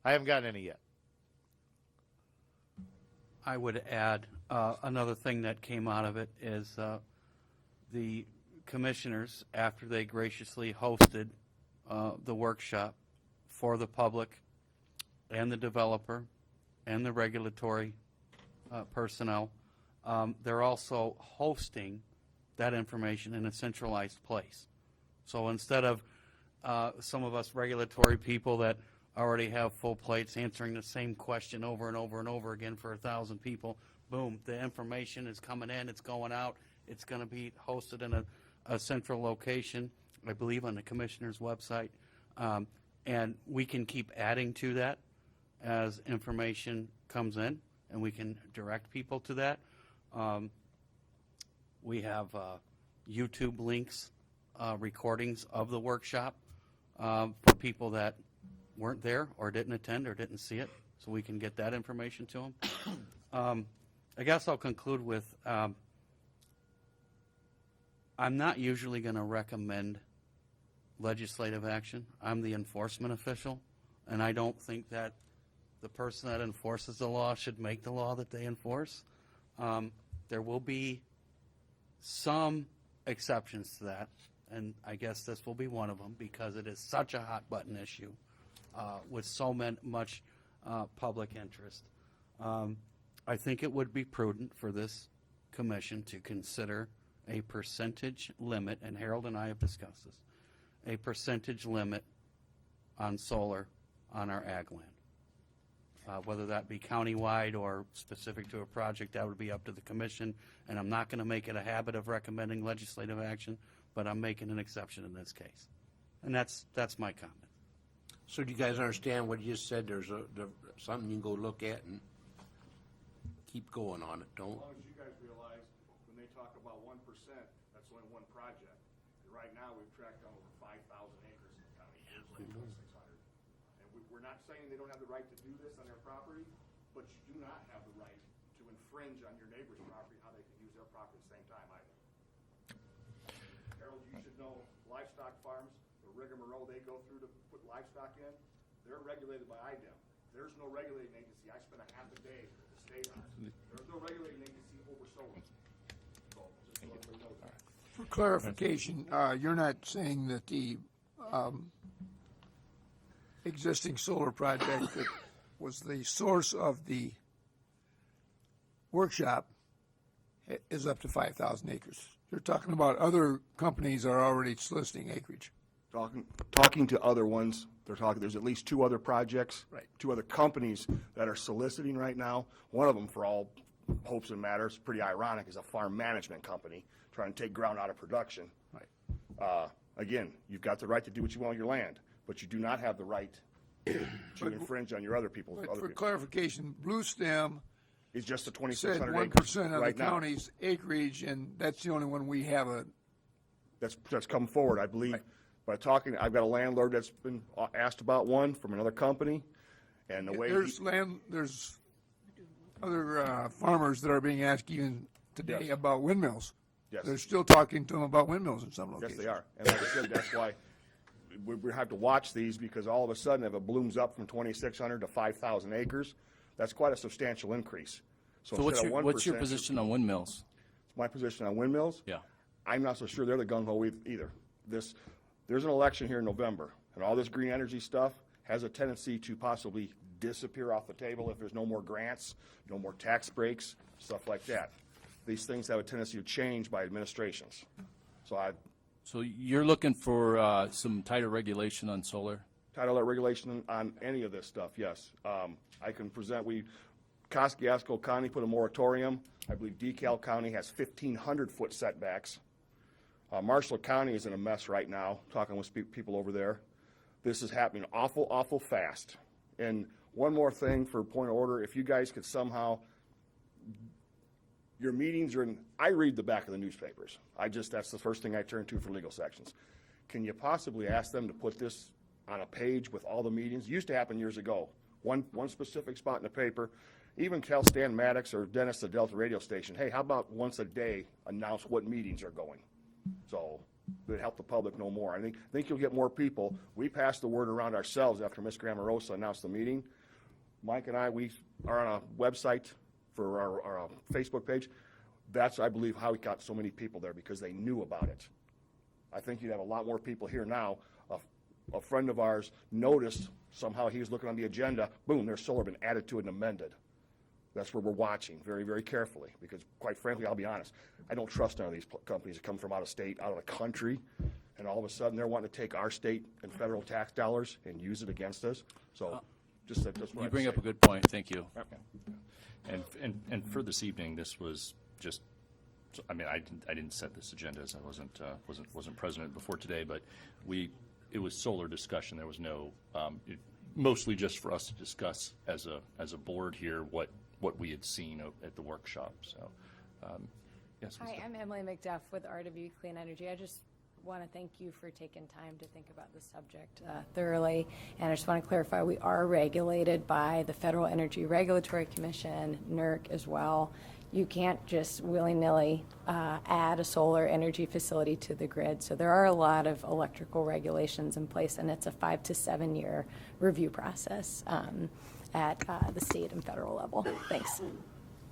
I haven't gotten any yet. I would add, another thing that came out of it is the commissioners, after they graciously hosted the workshop for the public and the developer and the regulatory personnel, they're also hosting that information in a centralized place. So instead of some of us regulatory people that already have full plates answering the same question over and over and over again for 1,000 people, boom, the information is coming in, it's going out, it's going to be hosted in a central location, I believe on the commissioner's website, and we can keep adding to that as information comes in, and we can direct people to that. We have YouTube links, recordings of the workshop for people that weren't there or didn't attend or didn't see it, so we can get that information to them. I guess I'll conclude with, I'm not usually going to recommend legislative action. I'm the enforcement official, and I don't think that the person that enforces the law should make the law that they enforce. There will be some exceptions to that, and I guess this will be one of them because it is such a hot button issue with so much public interest. I think it would be prudent for this commission to consider a percentage limit, and Harold and I have discussed this, a percentage limit on solar on our ag land. Whether that be countywide or specific to a project, that would be up to the commission, and I'm not going to make it a habit of recommending legislative action, but I'm making an exception in this case. And that's my comment. So do you guys understand what you just said? There's something you can go look at and keep going on it. Don't. As long as you guys realize, when they talk about 1%, that's only one project. And right now, we've tracked down over 5,000 acres in the county. There's like 2,600. And we're not saying they don't have the right to do this on their property, but you do not have the right to infringe on your neighbor's property, how they can use their property at the same time either. Harold, you should know livestock farms, the rigmarole they go through to put livestock in, they're regulated by IDEM. There's no regulating agency. I spent a half a day at the state house. There's no regulating agency over solar. So, just so everybody knows that. For clarification, you're not saying that the existing solar project that was the source of the workshop is up to 5,000 acres. You're talking about other companies are already soliciting acreage. Talking to other ones, there's at least 2 other projects, Right. 2 other companies that are soliciting right now. One of them, for all hopes and matters, pretty ironic, is a farm management company trying to take ground out of production. Right. Again, you've got the right to do what you want on your land, but you do not have the right to infringe on your other people's. But other for people. clarification, Blue Stem It's just the said 2,600 1% acres of right the now. county's acreage, and that's the only one we have That's come forward, I believe. Right. By talking, I've got a landlord that's been asked about one from another company, and the way There's other farmers that are being asked even today Yes. about windmills. Yes. They're still talking to them about windmills in some Yes, locations. they are. And like I said, that's why we have to watch these, because all of a sudden, if it blooms up from 2,600 to 5,000 acres, that's quite a substantial increase. So instead of what's your 1%, position on windmills? My position on windmills? Yeah. I'm not so sure they're the gung-ho either. There's an election here in November, and all this green energy stuff has a tendency to possibly disappear off the table if there's no more grants, no more tax breaks, stuff like that. These things have a tendency to change by administrations. So you're looking for some tighter regulation on solar? Title regulation on any of this stuff, yes. I can present, Kosciuszko County put a moratorium. I believe DeKalb County has 1,500-foot setbacks Marshall County is in a mess right now, talking with people over there. This is happening awful fast. And one more thing for point of order, if you guys could somehow, your meetings are in, I read the back of the newspapers. That's the first thing I turn to for legal sections. Can you possibly ask them to put this on a page with all the meetings? It used to happen years ago. One specific spot in the paper. Even tell Stan Maddox or Dennis, the Delta radio station, hey, how about once a day announce what meetings are going? So it would help the public know more. I think you'll get more people. We passed the word around ourselves after Ms. Grammarosa announced the meeting. Mike and I, we are on a website for our Facebook page. That's, I believe, how we got so many people there, because they knew about it. I think you'd have a lot more people here now. A friend of ours noticed somehow he was looking on the agenda, boom, there's solar been added to it and amended. That's where we're watching very, very carefully, because quite frankly, I'll be honest, I don't trust none of these companies that come from out of state, out of the country, and all of a sudden they're wanting to take our state and federal tax dollars and use it against us. So just what You bring up a good point. Thank you. And for this evening, this was just, I mean, I didn't set this agenda as I wasn't president before today, but it was solar discussion. There was no, mostly just for us to discuss as a board here what we had seen at the workshop. So, yes. Hi, I'm Emily McDuff with RW Clean Energy. I just want to thank you for taking time to think about the subject thoroughly. And I just want to clarify, we are regulated by the Federal Energy Regulatory Commission, NERC as well. You can't just willy-nilly add a solar energy facility to the grid. So there are a lot of electrical regulations in place, and it's a 5 to 7 year review process at the state and federal level. Thanks.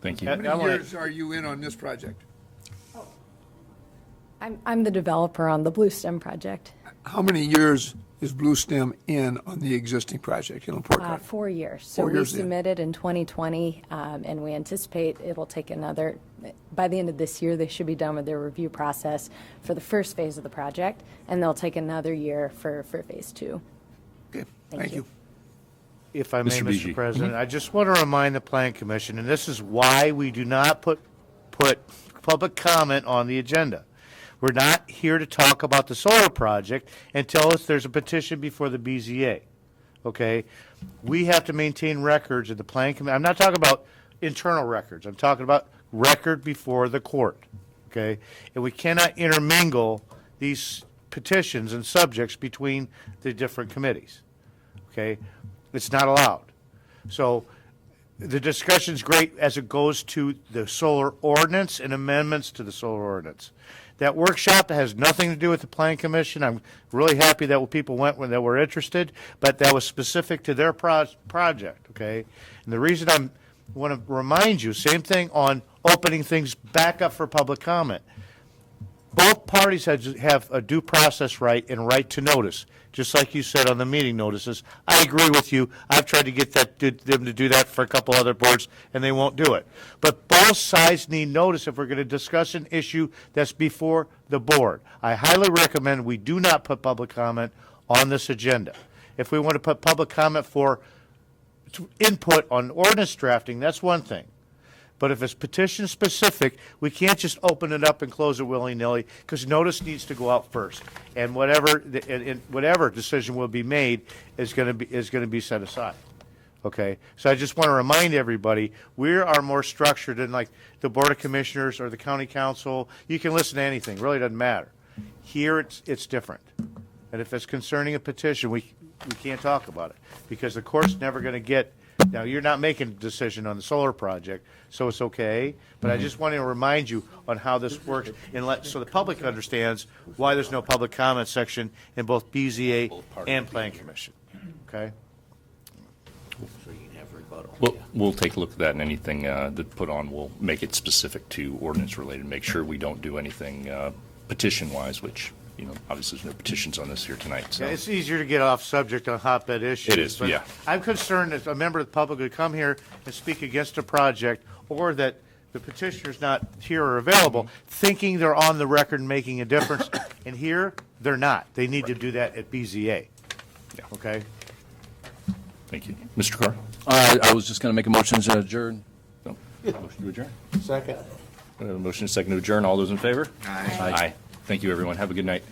Thank you. How many years are you in on this project? I'm the developer on the Blue Stem project. How many years is Blue Stem in on the existing project in LaPorte County? 4 years. So 4 we years in. submitted in 2020, and we anticipate it will take another, by the end of this year, they should be done with their review process for the first phase of the project, and they'll take another year for phase 2. Okay, thank you. If I may, Mr. Mr. Beege. President, I just want to remind the Plan Commission, and this is why we do not put public comment on the agenda. We're not here to talk about the solar project until there's a petition before the BZA. Okay? We have to maintain records of the Plan Commission. I'm not talking about internal records. I'm talking about record before the court. Okay? And we cannot intermingle these petitions and subjects between the different committees. Okay? It's not allowed. So the discussion's great as it goes to the solar ordinance and amendments to the solar ordinance. That workshop has nothing to do with the Plan Commission. I'm really happy that people went when they were interested, but that was specific to their project, okay? And the reason I want to remind you, same thing on opening things back up for public comment. Both parties have a due process right and right to notice, just like you said on the meeting notices. I agree with you. I've tried to get them to do that for a couple other boards, and they won't do it. But both sides need notice if we're going to discuss an issue that's before the board. I highly recommend we do not put public comment on this agenda. If we want to put public comment for input on ordinance drafting, that's one thing. But if it's petition specific, we can't just open it up and close it willy-nilly, because notice needs to go out first. And whatever decision will be made is going to be set aside. Okay? So I just want to remind everybody, we are more structured than like the Board of Commissioners or the County Council. You can listen to anything. It really doesn't matter. Here it's different. And if it's concerning a petition, we can't talk about it, because the court's never going to get. Now, you're not making a decision on the solar project, so it's okay, but I just want to remind you on how this works, and so the public understands why there's no public comment section in both BZA and Plan Commission, okay? So you can have rebuttal. We'll take a look at that, and anything that put on, we'll make it specific to ordinance related, make sure we don't do anything petition-wise, which, you know, obviously there's no petitions on this here tonight. So. Yeah, it's easier to get off subject on hotbed issues. It is, but yeah. I'm concerned that a member of the public would come here and speak against a project, or that the petitioner's not here or available, thinking they're on the record and making a difference, and here, they're not. They need to do that at BZA. Yeah. Okay? Thank you. Mr. Carr? I was just going to make a motion to adjourn. No. Motion to adjourn? Second. Motion and second to adjourn. All those in favor? Aye. Aye. Thank you, everyone. Have a good night.